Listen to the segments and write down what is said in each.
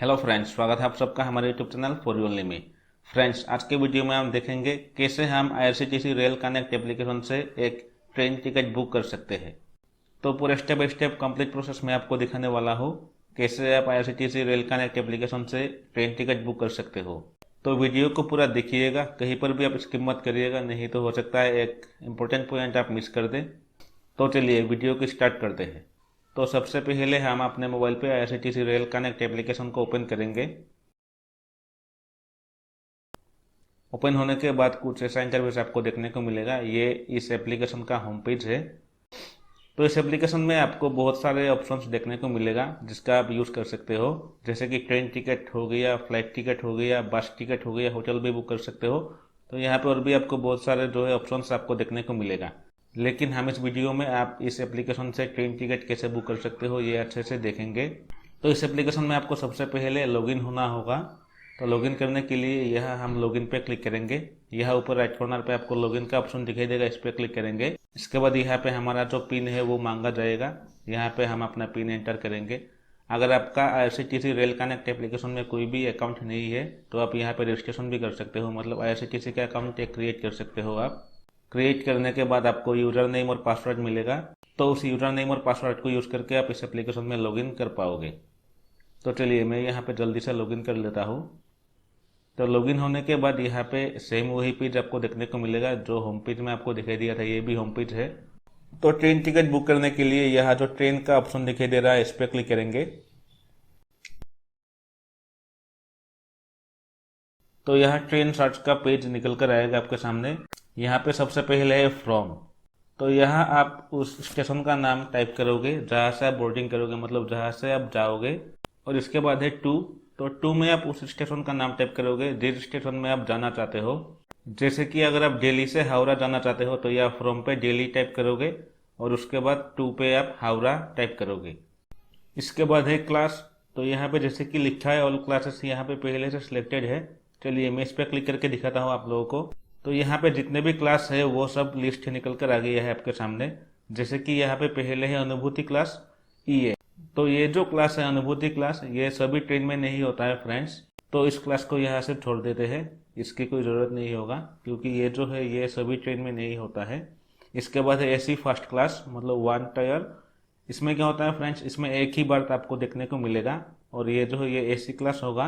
Hello friends, स्वागत है आप सबका हमारे YouTube channel for you only में। फ्रेंड्स, आज के वीडियो में हम देखेंगे कैसे हम आईआरसीटीसी रेल कनेक्ट एप्लीकेशन से एक ट्रेन टिकट बुक कर सकते हैं। तो पूरे step by step complete process में आपको दिखाने वाला हूँ कैसे आप आईआरसीटीसी रेल कनेक्ट एप्लीकेशन से ट्रेन टिकट बुक कर सकते हो। तो वीडियो को पूरा देखिएगा, कहीं पर भी आप स्किप मत करिएगा, नहीं तो हो सकता है एक इम्पोर्टेंट पॉइंट आप मिस कर दें। तो चलिए वीडियो को स्टार्ट करते हैं। तो सबसे पहले हम अपने मोबाइल पे आईआरसीटीसी रेल कनेक्ट एप्लीकेशन को ओपन करेंगे। ओपन होने के बाद कुछ ऐसा इंटरफेस आपको देखने को मिलेगा। ये इस एप्लीकेशन का होम पेज है। तो इस एप्लीकेशन में आपको बहुत सारे ऑप्शंस देखने को मिलेगा जिसका आप यूज़ कर सकते हो, जैसे कि ट्रेन टिकट हो गया, फ्लाइट टिकट हो गया, बस टिकट हो गया, होटल भी बुक कर सकते हो। तो यहाँ पे और भी आपको बहुत सारे जो है ऑप्शंस आपको देखने को मिलेगा। लेकिन हम इस वीडियो में आप इस एप्लीकेशन से ट्रेन टिकट कैसे बुक कर सकते हो ये अच्छे से देखेंगे। तो इस एप्लीकेशन में आपको सबसे पहले लॉगिन होना होगा। तो लॉगिन करने के लिए यह हम लॉगिन पे क्लिक करेंगे। यह ऊपर राइट कॉर्नर पे आपको लॉगिन का ऑप्शन दिखाई देगा, इस पर क्लिक करेंगे। इसके बाद यहाँ पे हमारा जो पिन है वो मांगा जाएगा। यहाँ पे हम अपना पिन एंटर करेंगे। अगर आपका आईआरसीटीसी रेल कनेक्ट एप्लीकेशन में कोई भी अकाउंट नहीं है तो आप यहाँ पे रजिस्ट्रेशन भी कर सकते हो, मतलब आईआरसीटीसी का अकाउंट एक क्रिएट कर सकते हो आप। क्रिएट करने के बाद आपको यूज़र नेम और पासवर्ड मिलेगा। तो उस यूज़र नेम और पासवर्ड को यूज़ करके आप इस एप्लीकेशन में लॉगिन कर पाओगे। तो चलिए मैं यहाँ पे जल्दी से लॉगिन कर लेता हूँ। तो लॉगिन होने के बाद यहाँ पे सेम वही पेज आपको देखने को मिलेगा जो होम पेज में आपको दिखाई दिया था, ये भी होम पेज है। तो ट्रेन टिकट बुक करने के लिए यहाँ जो ट्रेन का ऑप्शन दिखाई दे रहा है इस पर क्लिक करेंगे। तो यहाँ ट्रेन सर्च का पेज निकल कर आएगा आपके सामने। यहाँ पे सबसे पहले है फ्रॉम। तो यहाँ आप उस स्टेशन का नाम टाइप करोगे जहाँ से आप बोर्डिंग करोगे, मतलब जहाँ से आप जाओगे। और इसके बाद है टू। तो टू में आप उस स्टेशन का नाम टाइप करोगे जिस स्टेशन में आप जाना चाहते हो। जैसे कि अगर आप दिल्ली से हावड़ा जाना चाहते हो तो या फ्रॉम पे दिल्ली टाइप करोगे और उसके बाद टू पे आप हावड़ा टाइप करोगे। इसके बाद है क्लास। तो यहाँ पे जैसे कि लिखा है ऑल क्लासेस यहाँ पे पहले से सिलेक्टेड है। चलिए मैं इस पर क्लिक करके दिखाता हूँ आप लोगों को। तो यहाँ पे जितने भी क्लास है वो सब लिस्ट निकल कर आ गई है आपके सामने। जैसे कि यहाँ पे पहले है अनुभूति क्लास ईए। तो ये जो क्लास है अनुभूति क्लास, ये सभी ट्रेन में नहीं होता है फ्रेंड्स। तो इस क्लास को यहाँ से छोड़ देते हैं, इसकी कोई ज़रूरत नहीं होगा क्योंकि ये जो है ये सभी ट्रेन में नहीं होता है। इसके बाद है एसी फर्स्ट क्लास, मतलब वन टायर। इसमें क्या होता है फ्रेंड्स, इसमें एक ही बर्थ आपको देखने को मिलेगा और ये जो है ये एसी क्लास होगा।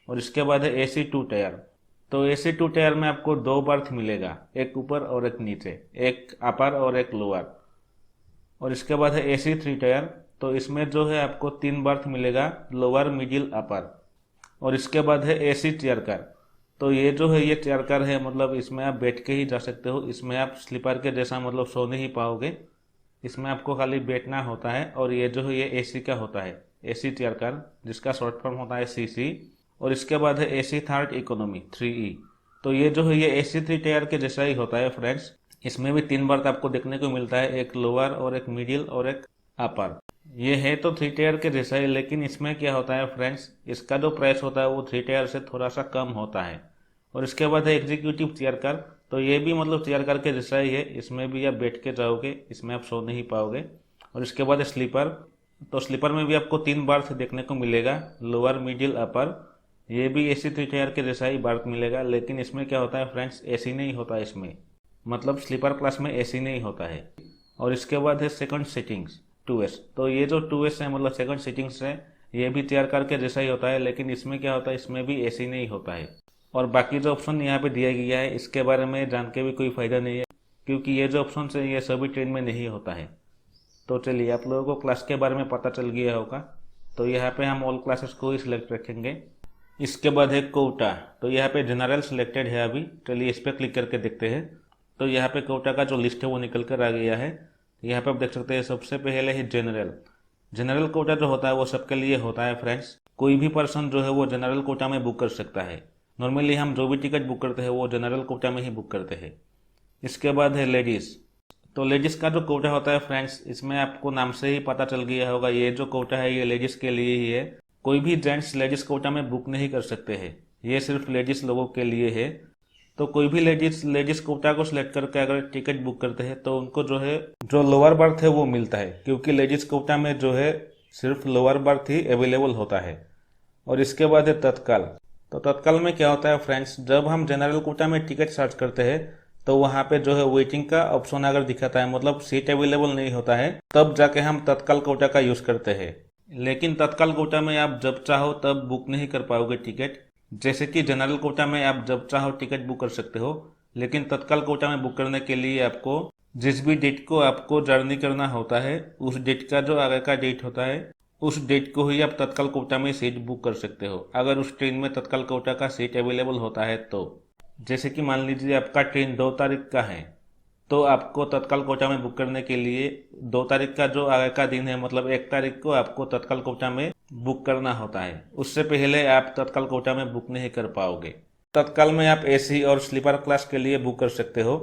और इसके बाद है एसी टू टायर। तो एसी टू टायर में आपको दो बर्थ मिलेगा, एक ऊपर और एक नीचे, एक अपर और एक लोअर। और इसके बाद है एसी थ्री टायर। तो इसमें जो है आपको तीन बर्थ मिलेगा, लोअर मिडिल अपर। और इसके बाद है एसी चेयर कार। तो ये जो है ये चेयर कार है, मतलब इसमें आप बैठ के ही जा सकते हो। इसमें आप स्लीपर के जैसा मतलब सो नहीं पाओगे, इसमें आपको खाली बैठना होता है। और ये जो है ये एसी का होता है, एसी चेयर कार, जिसका शॉर्ट फॉर्म होता है सीसी। और इसके बाद है एसी थर्ड इकोनॉमी 3E। तो ये जो है ये एसी थ्री टायर के जैसा ही होता है फ्रेंड्स। इसमें भी तीन बर्थ आपको देखने को मिलता है, एक लोअर और एक मिडिल और एक अपर। ये है तो थ्री टायर के जैसा ही, लेकिन इसमें क्या होता है फ्रेंड्स, इसका जो प्राइस होता है वो थ्री टायर से थोड़ा सा कम होता है। और इसके बाद है एग्जीक्यूटिव चेयर कार। तो ये भी मतलब चेयर कार के जैसा ही है, इसमें भी आप बैठ के जाओगे, इसमें आप सो नहीं पाओगे। और इसके बाद है स्लीपर। तो स्लीपर में भी आपको तीन बर्थ देखने को मिलेगा, लोअर मिडिल अपर। ये भी एसी थ्री टायर के जैसा ही बर्थ मिलेगा, लेकिन इसमें क्या होता है फ्रेंड्स, एसी नहीं होता इसमें, मतलब स्लीपर क्लास में एसी नहीं होता है। और इसके बाद है सेकंड सीटिंग्स 2S। तो ये जो 2S है मतलब सेकंड सीटिंग्स है, ये भी चेयर कार के जैसा ही होता है, लेकिन इसमें क्या होता है, इसमें भी एसी नहीं होता है। और बाकी जो ऑप्शन यहाँ पे दिया गया है इसके बारे में जान के भी कोई फायदा नहीं है, क्योंकि ये जो ऑप्शन है ये सभी ट्रेन में नहीं होता है। तो चलिए आप लोगों को क्लास के बारे में पता चल गया होगा। तो यहाँ पे हम ऑल क्लासेस को ही सिलेक्ट रखेंगे। इसके बाद है कोटा। तो यहाँ पे जनरल सिलेक्टेड है अभी। चलिए इस पर क्लिक करके देखते हैं। तो यहाँ पे कोटा का जो लिस्ट है वो निकल कर आ गया है। यहाँ पे आप देख सकते हैं सबसे पहले है जनरल। जनरल कोटा जो होता है वो सबके लिए होता है फ्रेंड्स। कोई भी पर्सन जो है वो जनरल कोटा में बुक कर सकता है। नॉर्मली हम जो भी टिकट बुक करते हैं वो जनरल कोटा में ही बुक करते हैं। इसके बाद है लेडीज़। तो लेडीज़ का जो कोटा होता है फ्रेंड्स, इसमें आपको नाम से ही पता चल गया होगा, ये जो कोटा है ये लेडीज़ के लिए ही है। कोई भी जेंट्स लेडीज़ कोटा में बुक नहीं कर सकते हैं, ये सिर्फ लेडीज़ लोगों के लिए है। तो कोई भी लेडीज़ कोटा को सिलेक्ट करके अगर टिकट बुक करते हैं तो उनको जो है जो लोअर बर्थ है वो मिलता है, क्योंकि लेडीज़ कोटा में जो है सिर्फ लोअर बर्थ ही अवेलेबल होता है। और इसके बाद है तत्काल। तो तत्काल में क्या होता है फ्रेंड्स, जब हम जनरल कोटा में टिकट सर्च करते हैं तो वहाँ पे जो है वेटिंग का ऑप्शन अगर दिखाता है, मतलब सीट अवेलेबल नहीं होता है, तब जाके हम तत्काल कोटा का यूज़ करते हैं। लेकिन तत्काल कोटा में आप जब चाहो तब बुक नहीं कर पाओगे टिकट। जैसे कि जनरल कोटा में आप जब चाहो टिकट बुक कर सकते हो, लेकिन तत्काल कोटा में बुक करने के लिए आपको जिस भी डेट को आपको जर्नी करना होता है, उस डेट का जो आगे का डेट होता है, उस डेट को ही आप तत्काल कोटा में सीट बुक कर सकते हो, अगर उस ट्रेन में तत्काल कोटा का सीट अवेलेबल होता है तो। जैसे कि मान लीजिए आपका ट्रेन 2 तारीख का है, तो आपको तत्काल कोटा में बुक करने के लिए 2 तारीख का जो आगे का दिन है, मतलब 1 तारीख को आपको तत्काल कोटा में बुक करना होता है। उससे पहले आप तत्काल कोटा में बुक नहीं कर पाओगे। तत्काल में आप एसी और स्लीपर क्लास के लिए बुक कर सकते हो।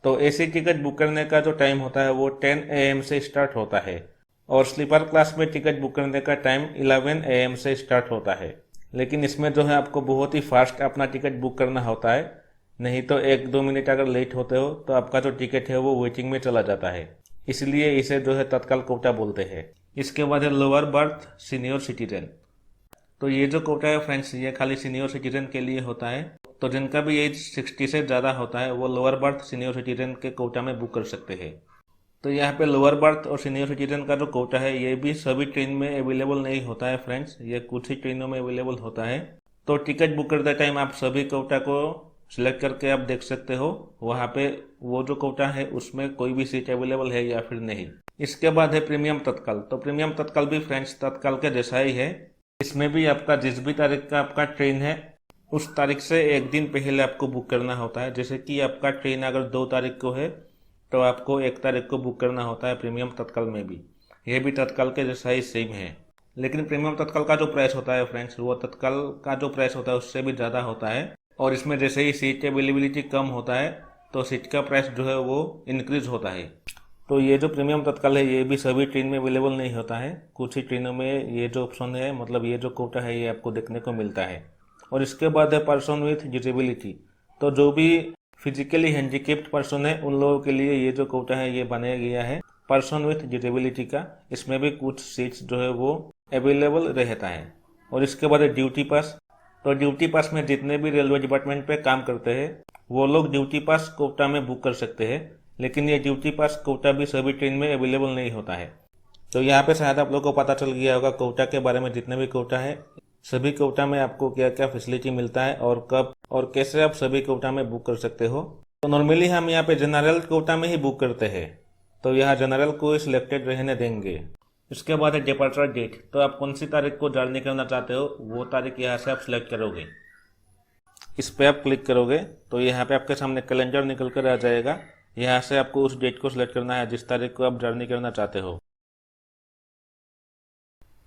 तो एसी टिकट बुक करने का जो टाइम होता है वो 10 AM से स्टार्ट होता है, और स्लीपर क्लास में टिकट बुक करने का टाइम 11 AM से स्टार्ट होता है। लेकिन इसमें जो है आपको बहुत ही फास्ट अपना टिकट बुक करना होता है, नहीं तो 1-2 मिनट अगर लेट होते हो तो आपका जो टिकट है वो वेटिंग में चला जाता है। इसलिए इसे जो है तत्काल कोटा बोलते हैं। इसके बाद है लोअर बर्थ सीनियर सिटीजन। तो ये जो कोटा है फ्रेंड्स, ये खाली सीनियर सिटीजन के लिए होता है। तो जिनका भी एज 60 से ज़्यादा होता है वो लोअर बर्थ सीनियर सिटीजन के कोटा में बुक कर सकते हैं। तो यहाँ पे लोअर बर्थ और सीनियर सिटीजन का जो कोटा है ये भी सभी ट्रेन में अवेलेबल नहीं होता है फ्रेंड्स, ये कुछ ही ट्रेनों में अवेलेबल होता है। तो टिकट बुक करते टाइम आप सभी कोटा को सिलेक्ट करके आप देख सकते हो वहाँ पे वो जो कोटा है उसमें कोई भी सीट अवेलेबल है या फिर नहीं। इसके बाद है प्रीमियम तत्काल। तो प्रीमियम तत्काल भी फ्रेंड्स तत्काल के जैसा ही है। इसमें भी आपका जिस भी तारीख का आपका ट्रेन है उस तारीख से एक दिन पहले आपको बुक करना होता है। जैसे कि आपका ट्रेन अगर 2 तारीख को है तो आपको 1 तारीख को बुक करना होता है प्रीमियम तत्काल में भी। यह भी तत्काल के जैसा ही सेम है। लेकिन प्रीमियम तत्काल का जो प्राइस होता है फ्रेंड्स, वो तत्काल का जो प्राइस होता है उससे भी ज़्यादा होता है। और इसमें जैसे ही सीट अवेलेबिलिटी कम होता है तो सीट का प्राइस जो है वो इंक्रीज होता है। तो ये जो प्रीमियम तत्काल है ये भी सभी ट्रेन में अवेलेबल नहीं होता है, कुछ ही ट्रेनों में ये जो ऑप्शन है, मतलब ये जो कोटा है ये आपको देखने को मिलता है। और इसके बाद है पर्सन विथ डिसेबिलिटी। तो जो भी फिजिकली हैंडीकेप्ड पर्सन है उन लोगों के लिए ये जो कोटा है ये बनाया गया है पर्सन विथ डिसेबिलिटी का। इसमें भी कुछ सीट्स जो है वो अवेलेबल रहता है। और इसके बाद है ड्यूटी पास। तो ड्यूटी पास में जितने भी रेलवे डिपार्टमेंट पे काम करते हैं वो लोग ड्यूटी पास कोटा में बुक कर सकते हैं, लेकिन ये ड्यूटी पास कोटा भी सभी ट्रेन में अवेलेबल नहीं होता है। तो यहाँ पे शायद आप लोगों को पता चल गया होगा कोटा के बारे में, जितने भी कोटा है सभी कोटा में आपको क्या क्या फैसिलिटी मिलता है और कब और कैसे आप सभी कोटा में बुक कर सकते हो। तो नॉर्मली हम यहाँ पे जनरल कोटा में ही बुक करते हैं, तो यहाँ जनरल को सिलेक्टेड रहने देंगे। इसके बाद है डिपार्चर डेट। तो आप कौन सी तारीख को जर्नी करना चाहते हो वो तारीख यहाँ से आप सिलेक्ट करोगे। इस पर आप क्लिक करोगे तो यहाँ पे आपके सामने कैलेंडर निकल कर आ जाएगा। यहाँ से आपको उस डेट को सिलेक्ट करना है जिस तारीख को आप जर्नी करना चाहते हो।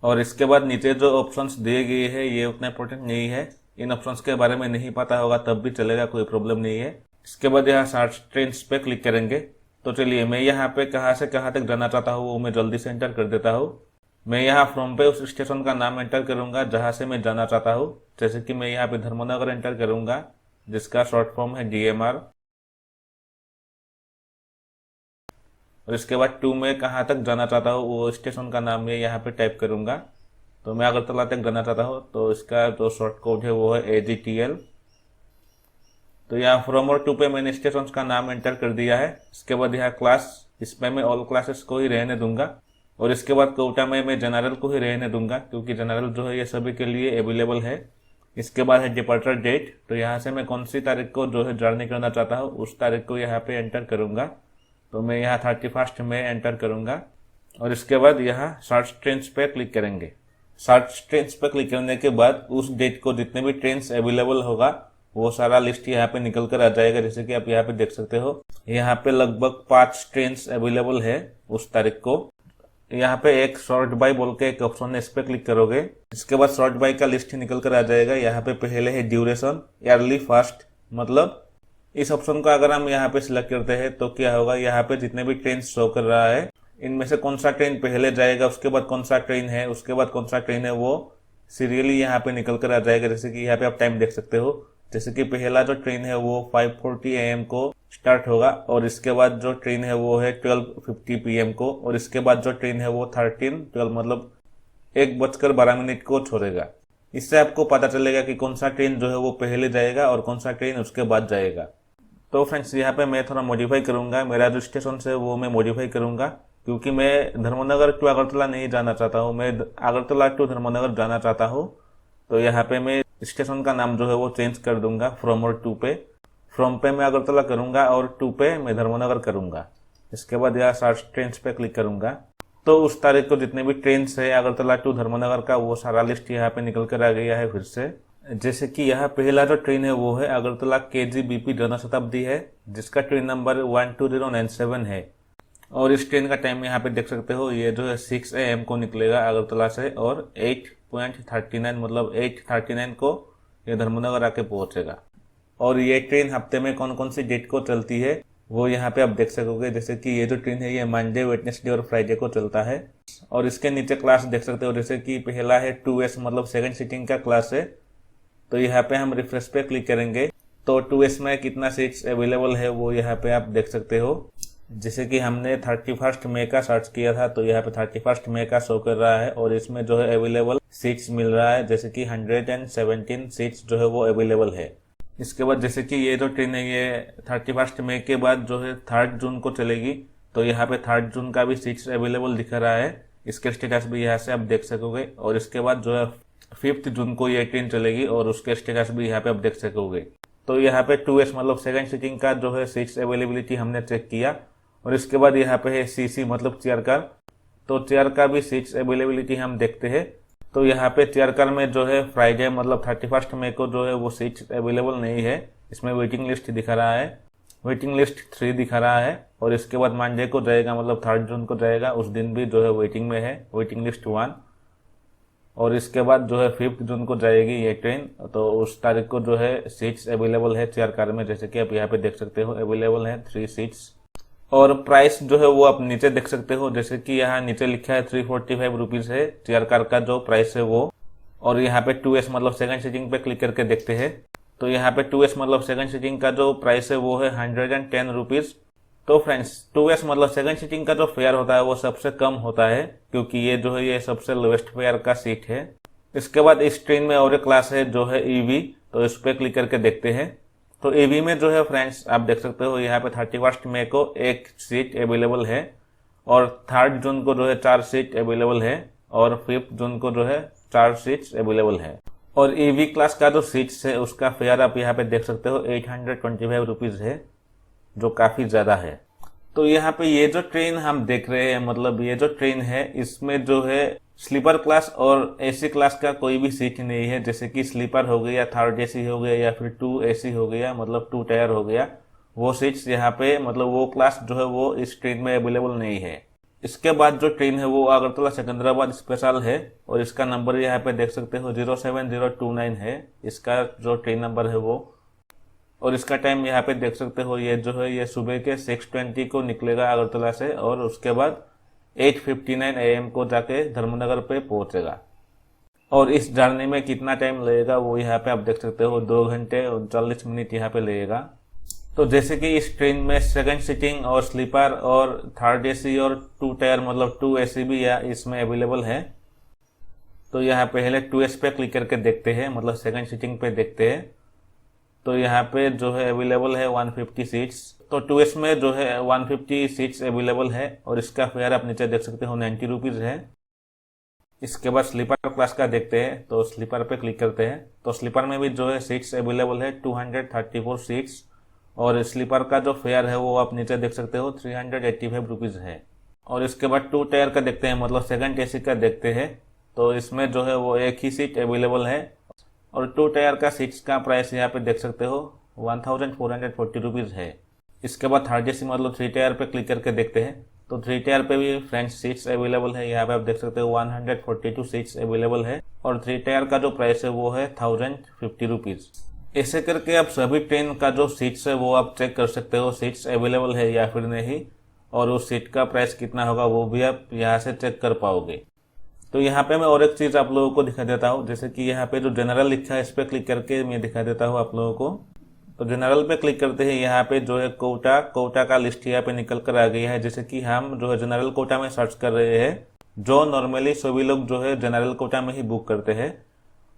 और इसके बाद नीचे जो ऑप्शंस दिए गए हैं ये उतना इंपॉर्टेंट नहीं है, इन ऑप्शंस के बारे में नहीं पता होगा तब भी चलेगा, कोई प्रॉब्लम नहीं है। इसके बाद यहाँ सर्च ट्रेन्स पे क्लिक करेंगे। तो चलिए मैं यहाँ पे कहाँ से कहाँ तक जाना चाहता हूँ वो मैं जल्दी से एंटर कर देता हूँ। मैं यहाँ फ्रॉम पे उस स्टेशन का नाम एंटर करूंगा जहाँ से मैं जाना चाहता हूँ। जैसे कि मैं यहाँ पे धर्मनगर एंटर करूंगा जिसका शॉर्ट फॉर्म है DMR। और इसके बाद 2 में कहाँ तक जाना चाहता हूँ वो स्टेशन का नाम मैं यहाँ पे टाइप करूंगा। तो मैं अगरतला तक जाना चाहता हूँ तो इसका जो शॉर्ट कोड है वो है AGTL। तो यहाँ फ्रॉम और 2 पे मैंने स्टेशन का नाम एंटर कर दिया है। इसके बाद यहाँ क्लास, इसमें मैं ऑल क्लासेस को ही रहने दूंगा। और इसके बाद कोटा में मैं जनरल को ही रहने दूंगा क्योंकि जनरल जो है ये सभी के लिए अवेलेबल है। इसके बाद है डिपार्चर डेट। तो यहाँ से मैं कौन सी तारीख को जो है जर्नी करना चाहता हूँ उस तारीख को यहाँ पे एंटर करूंगा। तो मैं यहाँ 31 में एंटर करूंगा। और इसके बाद यहाँ सर्च ट्रेन्स पे क्लिक करेंगे। सर्च ट्रेन्स पे क्लिक करने के बाद उस डेट को जितने भी ट्रेन्स अवेलेबल होगा वो सारा लिस्ट यहाँ पे निकल कर आ जाएगा। जैसे कि आप यहाँ पे देख सकते हो यहाँ पे लगभग 5 ट्रेन्स अवेलेबल है उस तारीख को। यहाँ पे एक शॉर्ट बाय बोल के एक ऑप्शन है, इस पे क्लिक करोगे। इसके बाद शॉर्ट बाय का लिस्ट निकल कर आ जाएगा। यहाँ पे पहले है ड्यूरेशन, अर्ली, फास्ट। मतलब इस ऑप्शन को अगर हम यहाँ पे सिलेक्ट करते हैं तो क्या होगा, यहाँ पे जितने भी ट्रेन शो कर रहा है इनमें से कौन सा ट्रेन पहले जाएगा, उसके बाद कौन सा ट्रेन है, उसके बाद कौन सा ट्रेन है, वो सीरियली यहाँ पे निकल कर आ जाएगा। जैसे कि यहाँ पे आप टाइम देख सकते हो। जैसे कि पहला जो ट्रेन है वो 5:40 AM को स्टार्ट होगा और इसके बाद जो ट्रेन है वो है 12:50 PM को। और इसके बाद जो ट्रेन है वो 13:12 मतलब 1:12 को छोड़ेगा। इससे आपको पता चलेगा कि कौन सा ट्रेन जो है वो पहले जाएगा और कौन सा ट्रेन उसके बाद जाएगा। तो फ्रेंड्स यहाँ पे मैं थोड़ा मॉडिफाई करूँगा, मेरा जो स्टेशन है वो मैं मॉडिफाई करूँगा, क्योंकि मैं धर्मनगर टू अगरतला नहीं जाना चाहता हूँ, मैं अगरतला टू धर्मनगर जाना चाहता हूँ। तो यहाँ पे मैं स्टेशन का नाम जो है वो चेंज कर दूंगा, फ्रॉम और टू पे। फ्रॉम पे मैं अगरतला करूँगा और टू पे मैं धर्मनगर करूँगा। इसके बाद यहाँ सर्च ट्रेन पे क्लिक करूँगा, तो उस तारीख को जितने भी ट्रेन है अगरतला टू धर्मनगर का वो सारा लिस्ट यहाँ पे निकल कर आ गया है फिर से। जैसे कि यहाँ पहला जो ट्रेन है वो है अगरतला KGBP जनशताब्दी है, जिसका ट्रेन नंबर 12097 है। और इस ट्रेन का टाइम यहाँ पे देख सकते हो, ये जो है 6 AM को निकलेगा अगरतला से और 8.39 मतलब 8:39 को ये धर्मनगर आके पहुंचेगा। और ये ट्रेन हफ्ते में कौन कौन सी डेट को चलती है वो यहाँ पे आप देख सकोगे। जैसे कि ये जो ट्रेन है ये मंडे, वेडनेसडे और फ्राइडे को चलता है। और इसके नीचे क्लास देख सकते हो, जैसे कि पहला है 2S मतलब सेकंड सीटिंग का क्लास है। तो यहाँ पे हम रिफ्रेश पे क्लिक करेंगे तो 2S में कितना सीट्स अवेलेबल है वो यहाँ पे आप देख सकते हो। जैसे कि हमने 31 मई का सर्च किया था तो यहाँ पे 31 मई का शो कर रहा है और इसमें जो है अवेलेबल सीट्स मिल रहा है, जैसे कि 117 सीट्स जो है वो अवेलेबल है। इसके बाद जैसे कि ये जो ट्रेन है ये 31 मई के बाद जो है 3 जून को चलेगी, तो यहाँ पे 3 जून का भी सीट्स अवेलेबल दिखा रहा है, इसके स्टेटस भी यहाँ से आप देख सकोगे। और इसके बाद जो है 5 जून को ये ट्रेन चलेगी और उसके स्टेटस भी यहाँ पे आप देख सकोगे। तो यहाँ पे 2S मतलब सेकंड सीटिंग का जो है सीट्स अवेलेबिलिटी हमने चेक किया। और इसके बाद यहाँ पे है CC मतलब चेयर कार, तो चेयर का भी सीट्स अवेलेबिलिटी हम देखते हैं। तो यहाँ पे चेयर कार में जो है फ्राइडे मतलब 31 मई को जो है वो सीट्स अवेलेबल नहीं है, इसमें वेटिंग लिस्ट दिखा रहा है, वेटिंग लिस्ट 3 दिखा रहा है। और इसके बाद मंडे को जाएगा मतलब 3 जून को जाएगा, उस दिन भी जो है वेटिंग में है, वेटिंग लिस्ट 1। और इसके बाद जो है 5 जून को जाएगी ये ट्रेन, तो उस तारीख को जो है सीट्स अवेलेबल है चेयर कार में, जैसे कि आप यहाँ पे देख सकते हो अवेलेबल है 3 सीट्स। और प्राइस जो है वो आप नीचे देख सकते हो, जैसे कि यहाँ नीचे लिखा है 345 रुपीज है चेयर कार का जो प्राइस है वो। और यहाँ पे 2S मतलब सेकंड सीटिंग पे क्लिक करके देखते हैं, तो यहाँ पे 2S मतलब सेकंड सीटिंग का जो प्राइस है वो है 110 रुपीज। तो फ्रेंड्स 2S मतलब सेकंड सीटिंग का जो फेयर होता है वो सबसे कम होता है, क्योंकि ये जो है ये सबसे लोएस्ट फेयर का सीट है। इसके बाद इस ट्रेन में और एक क्लास है जो है EV, तो इस पे क्लिक करके देखते हैं। तो EV में जो है फ्रेंड्स आप देख सकते हो यहाँ पे 31 मई को 1 सीट अवेलेबल है और 3 जून को जो है 4 सीट अवेलेबल है और 5 जून को जो है 4 सीट्स अवेलेबल है। और EV क्लास का जो सीट्स है उसका फेयर आप यहाँ पे देख सकते हो 825 रुपीज है, जो काफी ज्यादा है। तो यहाँ पे ये जो ट्रेन हम देख रहे हैं मतलब ये जो ट्रेन है इसमें जो है स्लीपर क्लास और AC क्लास का कोई भी सीट नहीं है, जैसे कि स्लीपर हो गया, 3rd AC हो गया या फिर 2 AC हो गया मतलब 2 टायर हो गया, वो सीट्स यहाँ पे मतलब वो क्लास जो है वो इस ट्रेन में अवेलेबल नहीं है। इसके बाद जो ट्रेन है वो अगरतला सिकंदराबाद स्पेशल है और इसका नंबर यहाँ पे देख सकते हो 07029 है इसका जो ट्रेन नंबर है वो। और इसका टाइम यहाँ पे देख सकते हो, ये जो है ये सुबह के 6:20 को निकलेगा अगरतला से और उसके बाद 8:59 AM को जाके धर्मनगर पे पहुंचेगा। और इस जर्नी में कितना टाइम लगेगा वो यहाँ पे आप देख सकते हो, 2 घंटे 39 मिनट यहाँ पे लगेगा। तो जैसे कि इस ट्रेन में सेकंड सीटिंग और स्लीपर और 3rd AC और 2 टायर मतलब 2 AC भी इसमें अवेलेबल है। तो यहाँ पहले 2S पे क्लिक करके देखते हैं, मतलब सेकंड सीटिंग पे देखते हैं। तो यहाँ पे जो है अवेलेबल है 150 सीट्स, तो 2S में जो है 150 सीट्स अवेलेबल है और इसका फेयर आप नीचे देख सकते हो 90 रुपीज है। इसके बाद स्लीपर क्लास का देखते हैं, तो स्लीपर पे क्लिक करते हैं। तो स्लीपर में भी जो है सीट्स अवेलेबल है 234 सीट्स और स्लीपर का जो फेयर है वो आप नीचे देख सकते हो 385 रुपीज है। और इसके बाद 2 टायर का देखते हैं मतलब सेकंड AC का देखते हैं, तो इसमें जो है वो एक ही सीट अवेलेबल है और 2 टायर का सीट्स का प्राइस यहाँ पे देख सकते हो 1440 रुपीज है। इसके बाद 3rd AC मतलब 3 टायर पे क्लिक करके देखते हैं, तो 3 टायर पे भी फ्रेंड्स सीट्स अवेलेबल है, यहाँ पे आप देख सकते हो 142 सीट्स अवेलेबल है और 3 टायर का जो प्राइस है वो है 1050 रुपीज। ऐसे करके आप सभी ट्रेन का जो सीट्स है वो आप चेक कर सकते हो, सीट्स अवेलेबल है या फिर नहीं, और उस सीट का प्राइस कितना होगा वो भी आप यहाँ से चेक कर पाओगे। तो यहाँ पे मैं और एक चीज आप लोगों को दिखा देता हूँ, जैसे कि यहाँ पे जो जनरल लिखा है इस पे क्लिक करके मैं दिखा देता हूँ आप लोगों को। तो जनरल पे क्लिक करते हैं, यहाँ पे जो है कोटा का लिस्ट यहाँ पे निकल कर आ गया है। जैसे कि हम जो है जनरल कोटा में सर्च कर रहे हैं, जो नॉर्मली सभी लोग जो है जनरल कोटा में ही बुक करते हैं।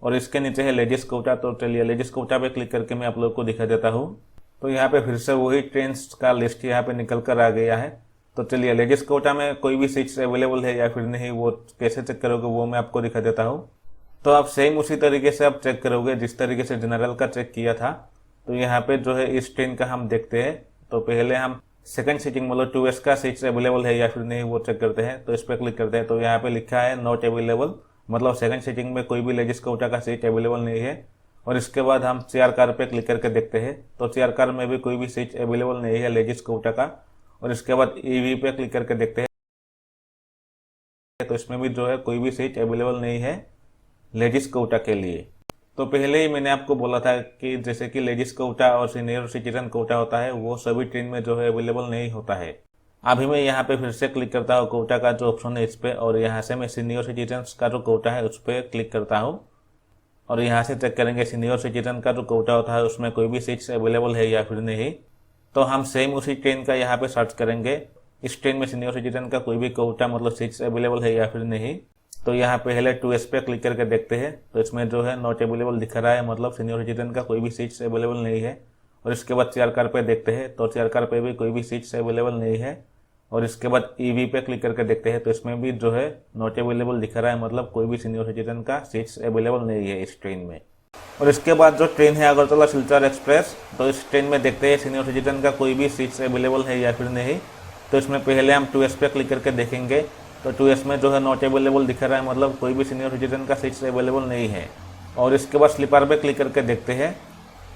और इसके नीचे है लेडीज कोटा। तो चलिए लेडीज कोटा पे क्लिक करके मैं आप लोग को दिखा देता हूँ। तो यहाँ पे फिर से वही ट्रेन का लिस्ट यहाँ पे निकल कर आ गया है। तो चलिए लेडीज कोटा में कोई भी सीट्स अवेलेबल है या फिर नहीं, वो कैसे चेक करोगे वो मैं आपको दिखा देता हूँ। तो आप सेम उसी तरीके से आप चेक करोगे जिस तरीके से जनरल का चेक किया था। तो यहाँ पे जो है इस ट्रेन का हम देखते हैं। तो पहले हम सेकंड सीटिंग मतलब 2S का सीट्स अवेलेबल है या फिर नहीं वो चेक करते हैं। तो इस पर क्लिक करते हैं। तो यहाँ पे लिखा है नॉट अवेलेबल, मतलब सेकंड सीटिंग में कोई भी लेडीज कोटा का सीट अवेलेबल नहीं है। और इसके बाद हम चेयर कार पे क्लिक करके देखते हैं। तो चेयर कार में भी कोई भी सीट अवेलेबल नहीं है लेडीज कोटा का। और इसके बाद ईवी पे क्लिक करके देखते हैं। तो इसमें भी जो है कोई भी सीट अवेलेबल नहीं है लेडीज कोटा के लिए। तो पहले ही मैंने आपको बोला था कि जैसे कि लेडीज कोटा और सीनियर सिटीजन कोटा होता है वो सभी ट्रेन में जो है अवेलेबल नहीं होता है। अभी मैं यहाँ पे फिर से क्लिक करता हूँ कोटा का जो ऑप्शन है इस पे, और यहाँ से मैं सीनियर सिटीजन का जो कोटा है उस पर क्लिक करता हूँ। और यहाँ से चेक करेंगे सीनियर सिटीजन का जो कोटा होता है उसमें कोई भी सीट्स अवेलेबल है या फिर नहीं। तो हम सेम उसी ट्रेन का यहाँ पे सर्च करेंगे। इस ट्रेन में सीनियर सिटीजन का कोई भी कोटा मतलब सीट्स अवेलेबल है या फिर नहीं। तो यहाँ पहले 2S पे क्लिक करके देखते हैं। तो इसमें जो है नॉट अवेलेबल दिखा रहा है, मतलब सीनियर सिटीजन का कोई भी सीट्स अवेलेबल नहीं है। और इसके बाद चेयर कार पे देखते हैं। तो चेयर कार पे भी कोई भी सीट्स अवेलेबल नहीं है। और इसके बाद ईवी पे क्लिक करके देखते हैं। तो इसमें भी जो है नॉट अवेलेबल दिखा रहा है, मतलब कोई भी सीनियर सिटीजन का सीट्स अवेलेबल नहीं है इस ट्रेन में। और इसके बाद जो ट्रेन है अगरतला सिलचर एक्सप्रेस, तो इस ट्रेन में देखते हैं सीनियर सिटीजन का कोई भी सीट्स अवेलेबल है या फिर नहीं। तो इसमें पहले हम 2S पे क्लिक करके देखेंगे। तो 2S में जो है नॉट अवेलेबल दिखा रहा है, मतलब कोई भी सीनियर सिटीजन का सीट्स अवेलेबल नहीं है। और इसके बाद स्लीपर पे क्लिक करके देखते हैं।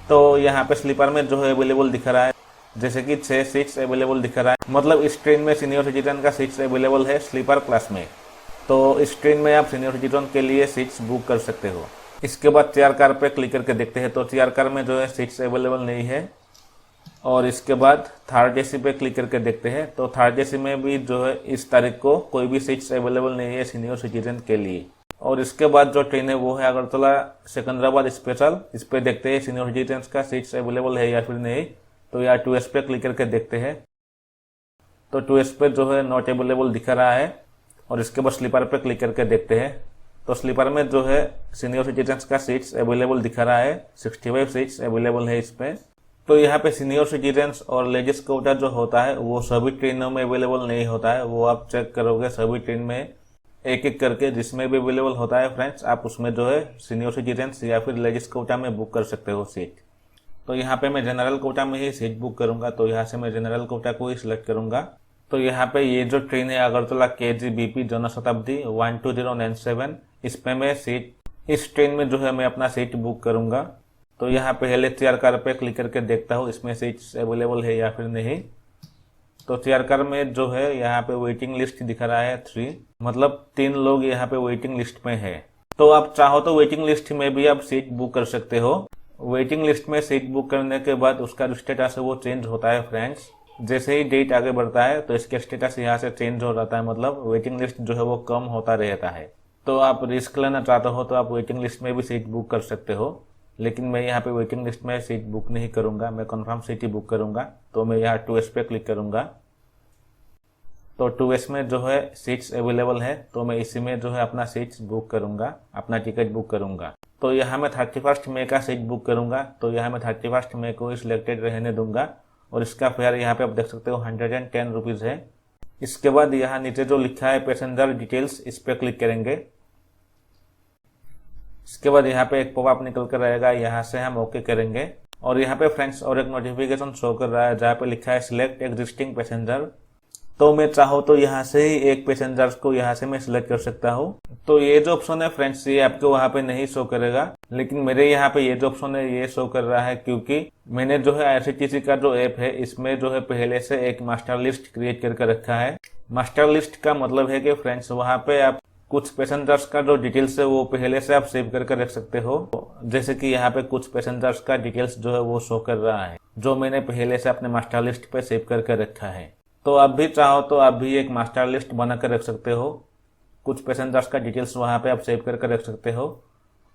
तो यहाँ पे स्लीपर में जो है अवेलेबल दिखा रहा है, जैसे कि 6 सीट्स अवेलेबल दिखा रहा है, मतलब इस ट्रेन में सीनियर सिटीजन का सीट्स अवेलेबल है स्लीपर क्लास में। तो इस ट्रेन में आप सीनियर सिटीजन के लिए सीट्स बुक कर सकते हो। इसके बाद चेयर कार पे क्लिक करके देखते हैं। तो चेयर कार में जो है सीट्स अवेलेबल नहीं है। और इसके बाद थर्ड AC पे क्लिक करके देखते हैं। तो थर्ड AC में भी जो है इस तारीख को कोई भी सीट्स अवेलेबल नहीं है सीनियर सिटीजन के लिए। और इसके बाद जो ट्रेन है वो है अगरतला सिकंदराबाद स्पेशल। इस पे देखते हैं सीनियर सिटीजन का सीट्स अवेलेबल है या फिर नहीं। तो यहाँ 2S पे क्लिक करके देखते हैं। तो 2S पे जो है नॉट अवेलेबल दिखा रहा है। और इसके बाद स्लीपर पे क्लिक करके देखते हैं। तो स्लीपर में जो है सीनियर सिटीजन का सीट्स अवेलेबल दिखा रहा है, 65 सीट्स अवेलेबल है इस पे। तो यहाँ पे सीनियर सिटीजन और लेडीज कोटा जो होता है वो सभी ट्रेनों में अवेलेबल नहीं होता है। वो आप चेक करोगे सभी ट्रेन में एक एक करके, जिसमें भी अवेलेबल होता है फ्रेंड्स, आप उसमें जो है सीनियर सिटीजन या फिर लेडीज कोटा में बुक कर सकते हो सीट। तो यहाँ पे मैं जनरल कोटा में ही सीट बुक करूंगा। तो यहाँ से मैं जनरल कोटा को ही सिलेक्ट करूंगा। तो यहाँ पे ये जो ट्रेन है अगरतला KGBP जनशताब्दी 12097, इस पे मैं सीट, इस ट्रेन में जो है मैं अपना सीट बुक करूंगा। तो यहाँ पहले चेयर कार पे क्लिक करके देखता हूँ इसमें सीट्स अवेलेबल है या फिर नहीं। तो चेयर कार में जो है यहाँ पे वेटिंग लिस्ट दिखा रहा है 3, मतलब 3 लोग यहाँ पे वेटिंग लिस्ट में है। तो आप चाहो तो वेटिंग लिस्ट में भी आप सीट बुक कर सकते हो। वेटिंग लिस्ट में सीट बुक करने के बाद उसका जो स्टेटस है वो चेंज होता है फ्रेंड्स। जैसे ही डेट आगे बढ़ता है तो इसके स्टेटस यहाँ से चेंज हो जाता है, मतलब वेटिंग लिस्ट जो है वो कम होता रहता है। तो आप रिस्क लेना चाहते हो तो आप वेटिंग लिस्ट में भी सीट बुक कर सकते हो। लेकिन मैं यहाँ पे वेटिंग लिस्ट में सीट बुक नहीं करूंगा, मैं कंफर्म सीट ही बुक करूंगा। तो मैं यहाँ 2S पे क्लिक करूंगा। तो 2S में जो है सीट्स अवेलेबल है, तो मैं इसी में जो है अपना सीट्स बुक करूंगा, अपना टिकट बुक करूंगा। तो यहाँ मैं 31 मई का सीट बुक करूंगा। तो यहाँ मैं 31 मई को सिलेक्टेड रहने दूंगा। और इसका फेयर यहाँ पे आप देख सकते हो 110 रुपीज है। इसके बाद यहाँ नीचे जो लिखा है पैसेंजर डिटेल्स, इस पे क्लिक करेंगे। इसके बाद यहाँ पे एक पॉपअप निकल कर रहेगा, यहाँ से हम ओके करेंगे। और यहाँ पे फ्रेंड्स और एक नोटिफिकेशन शो कर रहा है जहाँ पे लिखा है सिलेक्ट एग्जिस्टिंग पैसेंजर। तो मैं चाहूँ तो यहाँ से ही एक पैसेंजर को यहाँ से मैं सिलेक्ट कर सकता हूँ। तो ये जो ऑप्शन है फ्रेंड्स ये आपको वहाँ पे नहीं शो करेगा, लेकिन मेरे यहाँ पे ये जो ऑप्शन है ये शो कर रहा है, क्योंकि मैंने जो है IRCTC का जो ऐप है इसमें जो है पहले से एक मास्टर लिस्ट क्रिएट करके रखा है। मास्टर लिस्ट का मतलब है कि फ्रेंड्स वहाँ पे आप कुछ पैसेंजर्स का जो डिटेल्स है वो पहले से आप सेव करके रख सकते हो। जैसे कि यहाँ पे कुछ पैसेंजर्स का डिटेल्स जो है वो शो कर रहा है, जो मैंने पहले से अपने मास्टर लिस्ट पे सेव करके रखा है। तो आप भी चाहो तो आप भी एक मास्टर लिस्ट बना कर रख सकते हो, कुछ पैसेंजर्स का डिटेल्स वहाँ पे आप सेव करके रख सकते हो।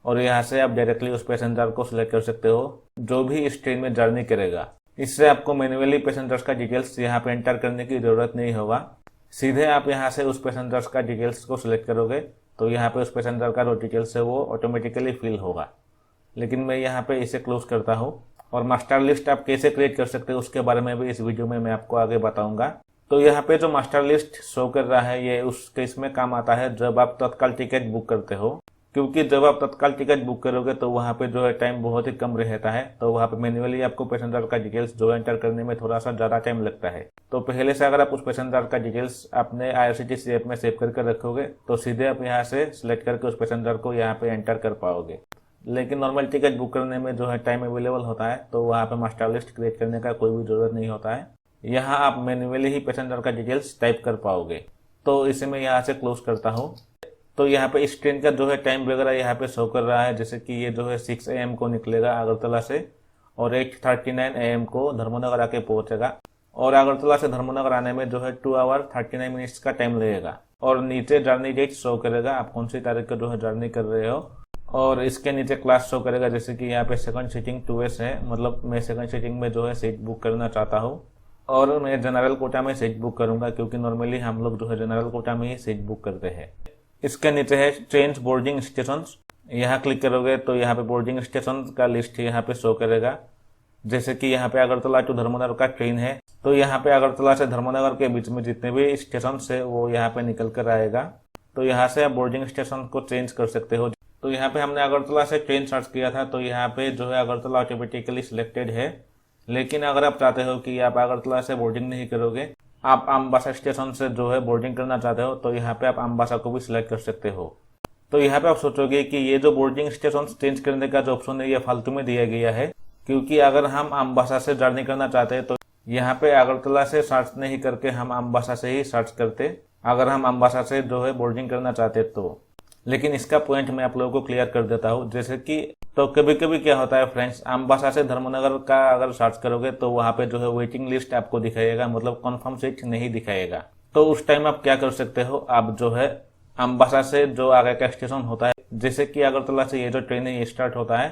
और यहाँ से आप डायरेक्टली उस पैसेंजर को सिलेक्ट कर सकते हो जो भी इस ट्रेन में जर्नी करेगा। इससे आपको मैन्युअली पैसेंजर्स का डिटेल्स यहाँ पे एंटर करने की जरूरत नहीं होगा, सीधे आप यहाँ से उस पैसेंजर्स का डिटेल्स को सिलेक्ट करोगे तो यहाँ पे उस पैसेंजर का जो डिटेल्स है वो ऑटोमेटिकली फिल होगा। लेकिन मैं यहाँ पे इसे क्लोज करता हूँ। और मास्टर लिस्ट आप कैसे क्रिएट कर सकते हो उसके बारे में भी इस वीडियो में मैं आपको आगे बताऊंगा। तो यहाँ पे जो मास्टर लिस्ट शो कर रहा है ये उस केस में काम आता है जब आप तत्काल टिकट बुक करते हो, क्योंकि जब आप तत्काल टिकट बुक करोगे तो वहाँ पे जो है टाइम बहुत ही कम रहता है। तो वहाँ पे मैन्युअली आपको पैसेंजर का डिटेल्स जो एंटर करने में थोड़ा सा ज़्यादा टाइम लगता है। तो पहले से अगर आप उस पैसेंजर का डिटेल्स अपने IRCTC ऐप में सेव करके रखोगे तो सीधे आप यहाँ से सिलेक्ट करके उस पैसेंजर को यहाँ पे एंटर कर पाओगे। लेकिन नॉर्मल टिकट बुक करने में जो है टाइम अवेलेबल होता है, तो वहाँ पे मास्टर लिस्ट क्रिएट करने का कोई भी ज़रूरत नहीं होता है। यहाँ आप मैन्युअली ही पैसेंजर का डिटेल्स टाइप कर पाओगे। तो इसे मैं यहाँ से क्लोज करता हूँ। तो यहाँ पे इस ट्रेन का जो है टाइम वगैरह यहाँ पे शो कर रहा है, जैसे कि ये जो है 6 AM को निकलेगा अगरतला से और 8:39 AM को धर्मनगर आके पहुंचेगा। और अगरतला से धर्मनगर आने में जो है 2 आवर 39 मिनट्स का टाइम लगेगा। और नीचे जर्नी डेट शो करेगा, आप कौन सी तारीख को जो है जर्नी कर रहे हो। और इसके नीचे क्लास शो करेगा, जैसे कि यहाँ पे सेकंड सीटिंग 2S है, मतलब मैं सेकंड सीटिंग में जो है सीट बुक करना चाहता हूँ। और मैं जनरल कोटा में सीट बुक करूंगा, क्योंकि नॉर्मली हम लोग जो है जनरल कोटा में ही सीट बुक करते हैं। इसके नीचे है ट्रेन बोर्डिंग स्टेशन। यहाँ क्लिक करोगे तो यहाँ पे बोर्डिंग स्टेशन का लिस्ट यहाँ पे शो करेगा। जैसे कि यहाँ पे अगरतला टू धर्मनगर का ट्रेन है, तो यहाँ पे अगरतला से धर्मनगर के बीच में जितने भी स्टेशन है वो यहाँ पे निकल कर आएगा। तो यहाँ से आप बोर्डिंग स्टेशन को चेंज कर सकते हो। तो यहाँ पे हमने अगरतला से ट्रेन सर्च किया था, तो यहाँ पे जो है अगरतला ऑटोमेटिकली सिलेक्टेड है। लेकिन अगर आप चाहते हो कि आप अगरतला से बोर्डिंग नहीं करोगे, आप अम्बासा स्टेशन से जो है बोर्डिंग करना चाहते हो, तो यहाँ पे आप अम्बासा को भी सिलेक्ट कर सकते हो। तो यहाँ पे आप सोचोगे कि ये जो बोर्डिंग स्टेशन चेंज करने का जो ऑप्शन है ये फालतू में दिया गया है, क्योंकि अगर हम अम्बासा से जर्नी करना चाहते हैं तो यहाँ पे अगरतला से सर्च नहीं करके हम अम्बासा से ही सर्च करते, अगर हम अम्बासा से जो है बोर्डिंग करना चाहते तो। लेकिन इसका पॉइंट मैं आप लोगों को क्लियर कर देता हूँ। जैसे कि तो कभी कभी क्या होता है फ्रेंड्स, अम्बासा से धर्मनगर का अगर सर्च करोगे तो वहाँ पे जो है वेटिंग लिस्ट आपको दिखाएगा, मतलब कंफर्म सीट नहीं दिखाएगा। तो उस टाइम आप क्या कर सकते हो, आप जो है अम्बासा से जो आगे का स्टेशन होता है, जैसे कि अगरतला से ये जो ट्रेन है ये स्टार्ट होता है,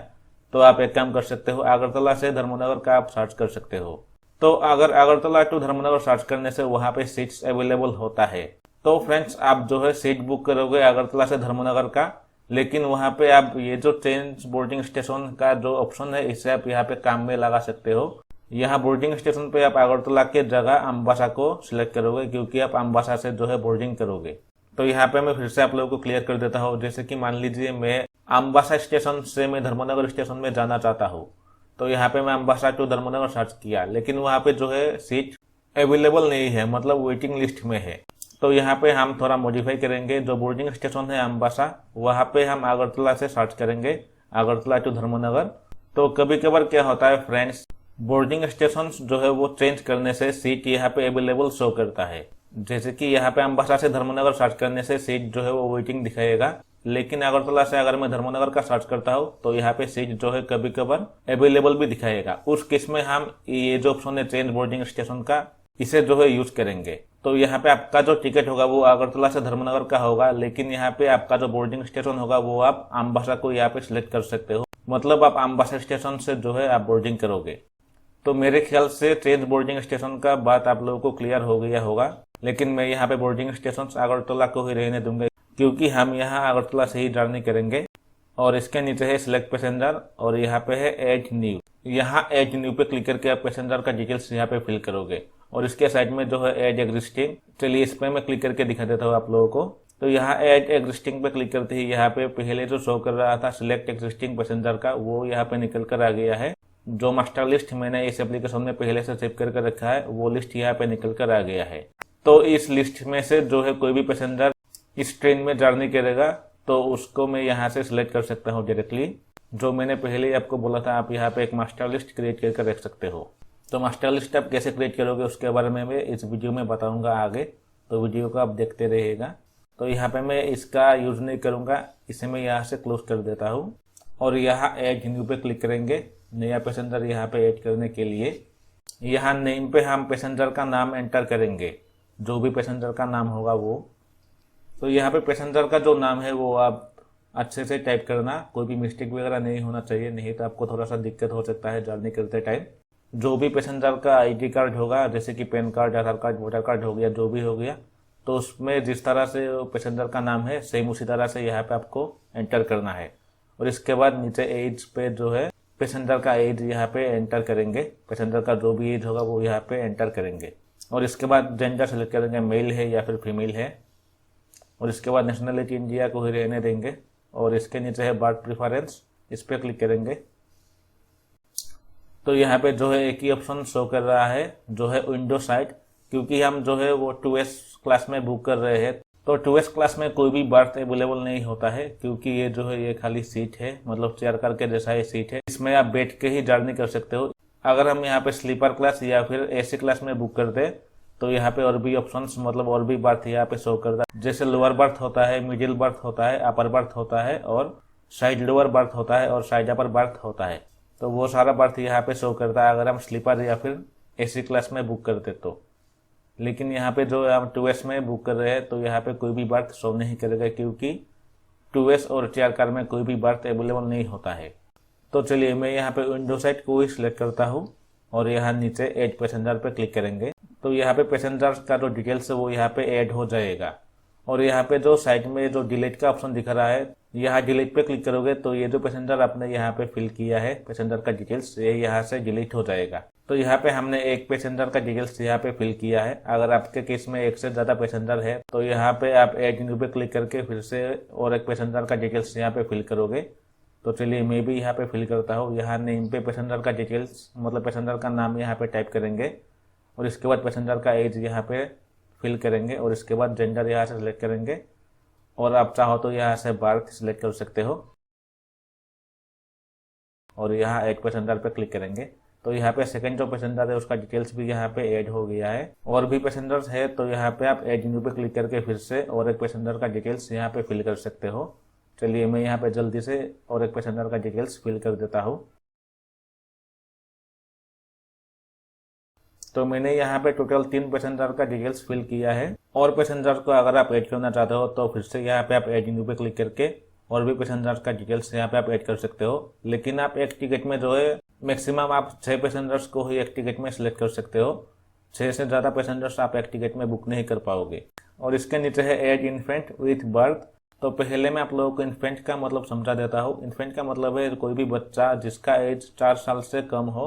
तो आप एक काम कर सकते हो, अगरतला से धर्मनगर का आप सर्च कर सकते हो। तो अगर अगरतला टू धर्मनगर सर्च करने से वहाँ पे सीट्स अवेलेबल होता है, तो फ्रेंड्स आप जो है सीट बुक करोगे अगरतला से धर्मनगर का। लेकिन वहाँ पे आप ये जो ट्रेन बोर्डिंग स्टेशन का जो ऑप्शन है इसे आप यहाँ पे काम में लगा सकते हो। यहाँ बोर्डिंग स्टेशन पे आप अगरतला के जगह अम्बासा को सिलेक्ट करोगे, क्योंकि आप अम्बासा से जो है बोर्डिंग करोगे। तो यहाँ पे मैं फिर से आप लोगों को क्लियर कर देता हूँ। जैसे कि मान लीजिए मैं अम्बासा स्टेशन से मैं धर्मनगर स्टेशन में जाना चाहता हूँ, तो यहाँ पे मैं अम्बासा टू धर्मनगर सर्च किया, लेकिन वहाँ पे जो है सीट अवेलेबल नहीं है, मतलब वेटिंग लिस्ट में है। तो यहाँ पे हम थोड़ा मॉडिफाई करेंगे, जो बोर्डिंग स्टेशन है अम्बासा वहाँ पे हम अगरतला से सर्च करेंगे, अगरतला टू धर्मनगर। तो कभी कभार क्या होता है फ्रेंड्स, बोर्डिंग स्टेशन जो है वो चेंज करने से सीट यहाँ पे अवेलेबल शो करता है। जैसे कि यहाँ पे अम्बासा से धर्मनगर सर्च करने से सीट जो है वो वेटिंग दिखाएगा, लेकिन अगरतला से अगर मैं धर्मनगर का सर्च करता हूँ तो यहाँ पे सीट जो है कभी कभार अवेलेबल भी दिखाएगा। उस केस में हम ये जो ऑप्शन है चेंज बोर्डिंग स्टेशन का, इसे जो है यूज करेंगे। तो यहाँ पे आपका जो टिकट होगा वो अगरतला से धर्मनगर का होगा, लेकिन यहाँ पे आपका जो बोर्डिंग स्टेशन होगा वो आप अम्बासा को यहाँ पे सिलेक्ट कर सकते हो, मतलब आप अम्बासा स्टेशन से जो है आप बोर्डिंग करोगे। तो मेरे ख्याल से ट्रेन बोर्डिंग स्टेशन का बात आप लोगों को क्लियर हो गया होगा। लेकिन मैं यहाँ पे बोर्डिंग स्टेशन अगरतला को ही रहने दूंगा, क्योंकि हम यहाँ अगरतला से ही जर्नी करेंगे। और इसके नीचे है सिलेक्ट पैसेंजर और यहाँ पे है ऐड न्यू। यहाँ ऐड न्यू पे क्लिक करके आप पैसेंजर का डिटेल्स यहाँ पे फिल करोगे। और इसके साइड में जो है ऐड एग्जिस्टिंग, चलिए इस पे मैं क्लिक करके दिखा देता हूँ आप लोगों को। तो यहाँ ऐड एग्जिस्टिंग पे क्लिक करते ही यहाँ पे पहले जो शो कर रहा था सिलेक्ट एग्जिस्टिंग पैसेंजर का, वो यहाँ पे निकल कर आ गया है। जो मास्टर लिस्ट मैंने इस एप्लीकेशन में पहले से सेव करके रखा है वो लिस्ट यहाँ पे निकल कर आ गया है। तो इस लिस्ट में से जो है कोई भी पैसेंजर इस ट्रेन में जर्नी करेगा तो उसको मैं यहाँ से सिलेक्ट कर सकता हूँ डायरेक्टली। जो मैंने पहले ही आपको बोला था, आप यहाँ पे एक मास्टर लिस्ट क्रिएट करके रख सकते हो। तो मास्टर लिस्ट आप कैसे क्रिएट करोगे उसके बारे में मैं इस वीडियो में बताऊंगा आगे, तो वीडियो को आप देखते रहिएगा। तो यहाँ पे मैं इसका यूज नहीं करूँगा, इसे मैं यहाँ से क्लोज कर देता हूँ। और यहाँ ऐड न्यू पे क्लिक करेंगे, नया पैसेंजर यहाँ पे ऐड करने के लिए। यहाँ नेम पे हम पैसेंजर का नाम एंटर करेंगे, जो भी पैसेंजर का नाम होगा वो। तो यहाँ पे पैसेंजर का जो नाम है वो आप अच्छे से टाइप करना, कोई भी मिस्टेक वगैरह नहीं होना चाहिए, नहीं तो आपको थोड़ा सा दिक्कत हो सकता है जर्नी करते टाइम। जो भी पैसेंजर का ID कार्ड होगा, जैसे कि पैन कार्ड, आधार कार्ड, वोटर कार्ड हो गया, जो भी हो गया, तो उसमें जिस तरह से पैसेंजर का नाम है सेम उसी तरह से यहाँ पे आपको एंटर करना है। और इसके बाद नीचे एज पे जो है पैसेंजर का एज यहाँ पे एंटर करेंगे, पैसेंजर का जो भी एज होगा वो यहाँ पे एंटर करेंगे। और इसके बाद जेंडर सेलेक्ट करेंगे, मेल है या फिर फीमेल है। और इसके बाद नेशनलिटी इंडिया को ही रहने देंगे। और इसके नीचे है बर्थ प्रेफरेंस, इस पर क्लिक करेंगे। तो यहाँ पे जो है एक ही ऑप्शन शो कर रहा है जो है विंडो साइड, क्योंकि हम जो है वो 2S क्लास में बुक कर रहे हैं। तो 2S क्लास में कोई भी बर्थ अवेलेबल नहीं होता है, क्योंकि ये जो है ये खाली सीट है, मतलब चेयर कार के जैसा ये सीट है, इसमें आप बैठ के ही जर्नी कर सकते हो। अगर हम यहाँ पे स्लीपर क्लास या फिर AC क्लास में बुक करते तो यहाँ पे और भी ऑप्शंस, मतलब और भी बर्थ यहाँ पे शो करता है, जैसे लोअर बर्थ होता है, मिडिल बर्थ होता है, अपर बर्थ होता है और साइड लोअर बर्थ होता है और साइड अपर बर्थ होता है। तो वो सारा बर्थ यहाँ पे शो करता है अगर हम स्लीपर या फिर AC क्लास में बुक करते तो। लेकिन यहाँ पे जो हम 2S में बुक कर रहे हैं तो यहाँ पे कोई भी बर्थ शो नहीं करेगा, क्योंकि 2S और चेयर कार में कोई भी बर्थ अवेलेबल नहीं होता है। तो चलिए मैं यहाँ पे विंडो साइड को ही सिलेक्ट करता हूँ और यहाँ नीचे ऐड पैसेंजर पे क्लिक करेंगे। तो यहाँ पे पैसेंजर का जो डिटेल्स है वो यहाँ पे ऐड हो जाएगा। और यहाँ पे जो साइड में जो डिलीट का ऑप्शन दिख रहा है, यहाँ डिलीट पे क्लिक करोगे तो ये जो पैसेंजर आपने यहाँ पे फिल किया है पैसेंजर का डिटेल्स, ये यहाँ से डिलीट हो जाएगा। तो यहाँ पे हमने एक पैसेंजर का डिटेल्स यहाँ पे फिल किया है। अगर आपके केस में एक से ज्यादा पैसेंजर है तो यहाँ पे आप ऐड न्यू पे क्लिक करके फिर से और एक पैसेंजर का डिटेल्स यहाँ पे फिल करोगे। तो चलिए मैं भी यहाँ पे फिल करता हूँ। यहाँ नेम पे पैसेंजर का डिटेल्स, मतलब पैसेंजर का नाम यहाँ पे टाइप करेंगे और इसके बाद पैसेंजर का एज यहाँ पे फिल करेंगे और इसके बाद जेंडर यहाँ से सिलेक्ट करेंगे। और आप चाहो तो यहाँ से बर्थ सिलेक्ट कर सकते हो और यहाँ ऐड पैसेंजर पे क्लिक करेंगे। तो यहाँ पे सेकंड जो पैसेंजर है उसका डिटेल्स भी यहाँ पे ऐड हो गया है। और भी पैसेंजर्स है तो यहाँ पे आप ऐड न्यू पे क्लिक करके फिर से और एक पैसेंजर का डिटेल्स यहाँ पे फिल कर सकते हो। चलिए मैं यहाँ पे जल्दी से और एक पैसेंजर का डिटेल्स फिल कर देता हूँ। तो मैंने यहाँ पे टोटल 3 पैसेंजर का डिटेल्स फिल किया है। और पैसेंजर को अगर आप ऐड करना चाहते हो तो फिर से यहाँ पे आप ऐड न्यू पे क्लिक करके और भी पैसेंजर का डिटेल्स यहाँ पे आप ऐड कर सकते हो। लेकिन आप एक टिकट में जो है मैक्सिमम आप 6 पैसेंजर्स को ही एक टिकट में सिलेक्ट कर सकते हो। 6 से ज़्यादा पैसेंजर्स आप एक टिकट में बुक नहीं कर पाओगे। और इसके नीचे है ऐड इन्फेंट विथ बर्थ। तो पहले मैं आप लोगों को इन्फेंट का मतलब समझा देता हूँ। इन्फेंट का मतलब है कोई भी बच्चा जिसका एज 4 साल से कम हो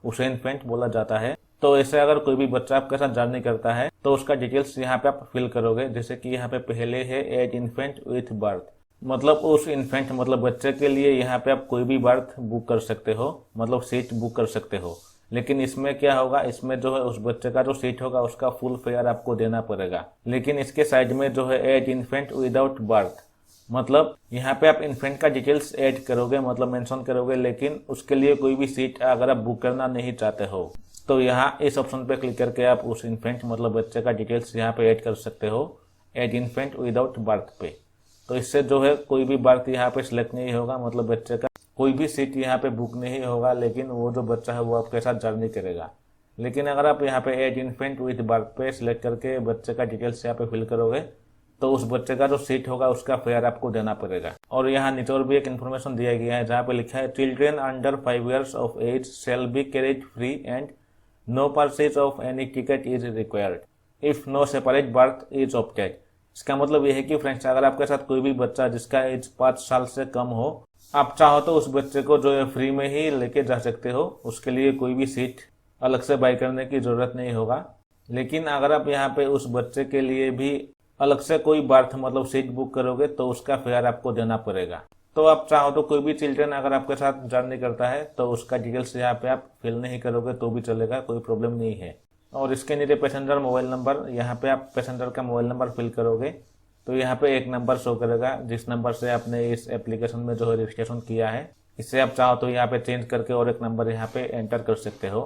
उसे इन्फेंट बोला जाता है। तो ऐसे अगर कोई भी बच्चा आपके साथ जर्नी करता है तो उसका डिटेल्स यहाँ पे आप फिल करोगे। जैसे कि यहाँ पे पहले है एड इन्फेंट विथ बर्थ, मतलब उस इन्फेंट मतलब बच्चे के लिए यहाँ पे आप कोई भी बर्थ बुक कर सकते हो, मतलब सीट बुक कर सकते हो। लेकिन इसमें क्या होगा, इसमें जो है उस बच्चे का जो सीट होगा उसका फुल फेयर आपको देना पड़ेगा। लेकिन इसके साइड में जो है एड इन्फेंट विदाउट बर्थ, मतलब यहाँ पे आप इन्फेंट का डिटेल्स ऐड करोगे, मतलब मेंशन करोगे, लेकिन उसके लिए कोई भी सीट अगर आप बुक करना नहीं चाहते हो तो यहाँ इस ऑप्शन पे क्लिक करके आप उस इन्फेंट मतलब बच्चे का डिटेल्स यहाँ पे ऐड कर सकते हो, ऐड इन्फेंट विदाउट बर्थ पे। तो इससे जो है कोई भी बर्थ यहाँ पे सिलेक्ट नहीं होगा, मतलब बच्चे का कोई भी सीट यहाँ पे बुक नहीं होगा, लेकिन वो जो बच्चा है वो आपके साथ जर्नी करेगा। लेकिन अगर आप यहाँ पे ऐड इन्फेंट विद बर्थ पे सिलेक्ट करके बच्चे का डिटेल्स यहाँ पे फिल करोगे तो उस बच्चे का जो सीट होगा उसका फेयर आपको देना पड़ेगा। और यहाँ नीचे और भी एक इन्फॉर्मेशन दिया गया है जहाँ पे लिखा है children under 5 years of age shall be carried free and no purchase of any ticket is required if no separate berth is opted. इसका मतलब यह है कि फ्रेंड्स अगर आपके साथ कोई भी बच्चा जिसका एज 5 साल से कम हो, आप चाहो तो उस बच्चे को जो है फ्री में ही लेके जा सकते हो, उसके लिए कोई भी सीट अलग से बाय करने की जरूरत नहीं होगा। लेकिन अगर आप यहाँ पे उस बच्चे के लिए भी अलग से कोई बर्थ मतलब सीट बुक करोगे तो उसका फेयर आपको देना पड़ेगा। तो आप चाहो तो कोई भी चिल्ड्रन अगर आपके साथ जर्नी करता है तो उसका डिटेल्स यहाँ पे आप फिल नहीं करोगे तो भी चलेगा, कोई प्रॉब्लम नहीं है। और इसके नीचे पैसेंजर मोबाइल नंबर, यहाँ पे आप पैसेंजर का मोबाइल नंबर फिल करोगे तो यहाँ पे एक नंबर शो करेगा जिस नंबर से आपने इस एप्लीकेशन में जो है रजिस्ट्रेशन किया है। इससे आप चाहो तो यहाँ पे चेंज करके और एक नंबर यहाँ पे एंटर कर सकते हो।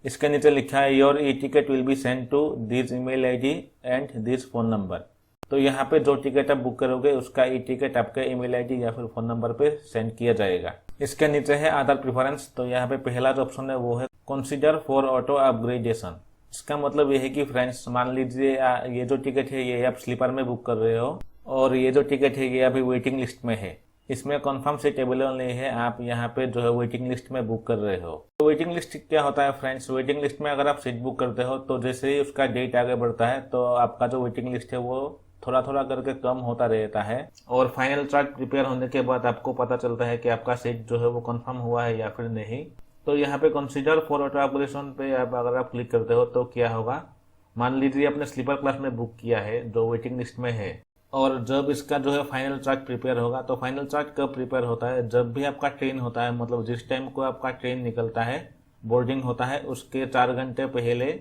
इसके नीचे लिखा है your e ticket will be send to this email ID and this phone number. तो यहाँ पे जो टिकट आप बुक करोगे उसका ई टिकट आपके ईमेल आईडी या फिर फोन नंबर पे सेंड किया जाएगा। इसके नीचे है अदर प्रेफरेंस। तो यहाँ पे पहला जो ऑप्शन है वो है कंसीडर फॉर ऑटो अपग्रेडेशन। इसका मतलब ये है कि फ्रेंड्स मान लीजिए ये जो टिकट है ये आप स्लीपर में बुक कर रहे हो और ये जो टिकट है ये अभी वेटिंग लिस्ट में है। इसमें कंफर्म सीट अवेलेबल नहीं है, आप यहाँ पे जो है वेटिंग लिस्ट में बुक कर रहे हो। तो वेटिंग लिस्ट क्या होता है फ्रेंड्स, वेटिंग लिस्ट में अगर आप सीट बुक करते हो तो जैसे ही उसका डेट आगे बढ़ता है तो आपका जो वेटिंग लिस्ट है वो थोड़ा थोड़ा करके कम होता रहता है, और फाइनल चार्ट प्रिपेयर होने के बाद आपको पता चलता है कि आपका सीट जो है वो कंफर्म हुआ है या फिर नहीं। तो यहाँ पे कंसीडर फॉर ऑटो ऑपरेशन पे अगर आप क्लिक करते हो तो क्या होगा, मान लीजिए आपने स्लीपर क्लास में बुक किया है जो वेटिंग लिस्ट में है, और जब इसका जो है फाइनल चार्ट प्रिपेयर होगा, तो फाइनल चार्ट कब प्रिपेयर होता है, जब भी आपका ट्रेन होता है, मतलब जिस टाइम को आपका ट्रेन निकलता है, बोर्डिंग होता है, उसके 4 घंटे पहले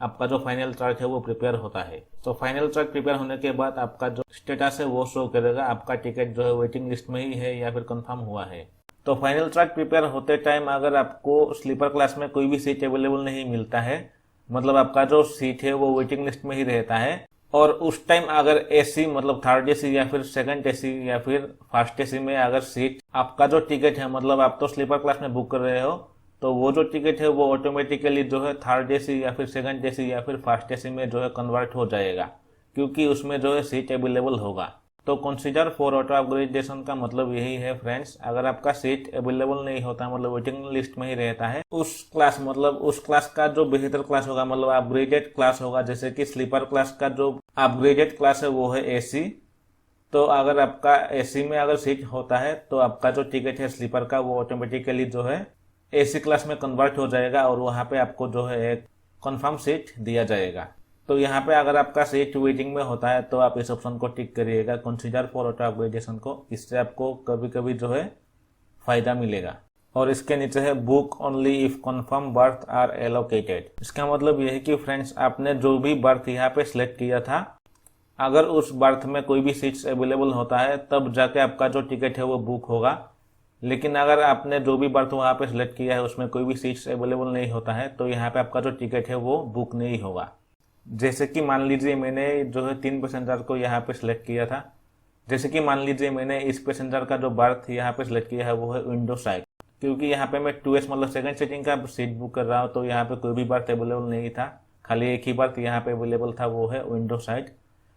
आपका जो फाइनल चार्ट है वो प्रिपेयर होता है। तो फाइनल चार्ट प्रिपेयर होने के बाद आपका जो स्टेटस है वो शो करेगा आपका टिकट जो है वेटिंग लिस्ट में ही है या फिर कंफर्म हुआ है। तो फाइनल चार्ट प्रिपेयर होते टाइम अगर आपको स्लीपर क्लास में कोई भी सीट अवेलेबल नहीं मिलता है, मतलब आपका जो सीट है वो वेटिंग लिस्ट में ही रहता है, और उस टाइम अगर एसी मतलब थर्ड एसी या फिर सेकंड एसी या फिर फर्स्ट एसी में अगर सीट आपका जो टिकट है, मतलब आप तो स्लीपर क्लास में बुक कर रहे हो, तो वो जो टिकट है वो ऑटोमेटिकली जो है थर्ड एसी या फिर सेकंड एसी या फिर फर्स्ट एसी में जो है कन्वर्ट हो जाएगा, क्योंकि उसमें जो है सीट अवेलेबल होगा। तो कंसीडर फॉर ऑटो अपग्रेडेशन का मतलब यही है फ्रेंड्स, अगर आपका सीट अवेलेबल नहीं होता, मतलब वेटिंग लिस्ट में ही रहता है, उस क्लास मतलब उस क्लास का जो बेहतर क्लास होगा, मतलब अपग्रेडेड क्लास होगा, जैसे कि स्लीपर क्लास का जो अपग्रेडेड क्लास है वो है एसी। तो अगर आपका एसी में अगर सीट होता है तो आपका जो टिकट है स्लीपर का वो ऑटोमेटिकली जो है एसी क्लास में कन्वर्ट हो जाएगा, और वहाँ पे आपको जो है एक कन्फर्म सीट दिया जाएगा। तो यहाँ पे अगर आपका सीट वेटिंग में होता है तो आप इस ऑप्शन को टिक करिएगा, कंसीडर फॉर ऑटो अपग्रेडेशन को, इससे आपको कभी कभी जो है फायदा मिलेगा। और इसके नीचे है book only if confirm berth are allocated. इसका मतलब यह है कि फ्रेंड्स आपने जो भी बर्थ यहाँ पे सिलेक्ट किया था, अगर उस बर्थ में कोई भी सीट्स अवेलेबल होता है तब जाके आपका जो टिकट है वो बुक होगा, लेकिन अगर आपने जो भी बर्थ वहाँ पे सिलेक्ट किया है उसमें कोई भी सीट्स अवेलेबल नहीं होता है तो यहाँ पे आपका जो टिकट है वो बुक नहीं होगा। जैसे कि मान लीजिए मैंने जो है 3 पैसेंजर को यहाँ पे सिलेक्ट किया था, जैसे कि मान लीजिए मैंने इस पैसेंजर का जो बर्थ यहाँ पे सिलेक्ट किया है वो है विंडो साइड, क्योंकि यहाँ पे मैं 2S मतलब सेकंड सीटिंग का सीट बुक कर रहा हूँ, तो यहाँ पे कोई भी बर्थ अवेलेबल नहीं था, खाली एक ही बर्थ यहाँ पे अवेलेबल था, वो है विंडो साइड।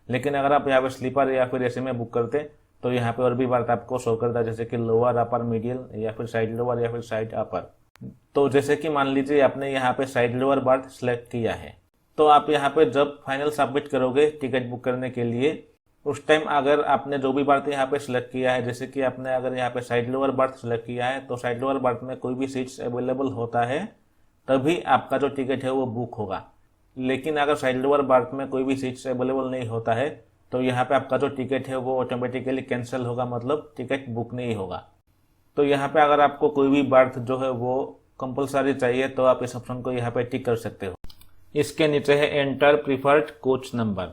लेकिन अगर आप यहाँ पे स्लीपर या फिर ऐसे में बुक करते तो यहाँ पे और भी बर्थ आपको शो करता, जैसे कि लोअर, अपर, मिडिल या फिर साइड लोअर या फिर साइड अपर। तो जैसे कि मान लीजिए आपने यहाँ पे साइड लोअर बर्थ सिलेक्ट किया है, तो आप यहाँ पे जब फाइनल सबमिट करोगे टिकट बुक करने के लिए, उस टाइम अगर आपने जो भी बर्थ यहाँ पे सिलेक्ट किया है, जैसे कि आपने अगर यहाँ पे साइड लोअर बर्थ सिलेक्ट किया है, तो साइड लोअर बर्थ में कोई भी सीट्स अवेलेबल होता है तभी आपका जो टिकट है वो बुक होगा। लेकिन अगर साइड लोअर बर्थ में कोई भी सीट्स अवेलेबल नहीं होता है तो यहाँ पे आपका जो टिकट है वो ऑटोमेटिकली कैंसिल होगा, मतलब टिकट बुक नहीं होगा। तो यहाँ पे अगर आपको कोई भी बर्थ जो है वो कंपलसरी चाहिए तो आप इस ऑप्शन को यहाँ पे टिक कर सकते हो। इसके नीचे है एंटर प्रीफर्ड कोच नंबर।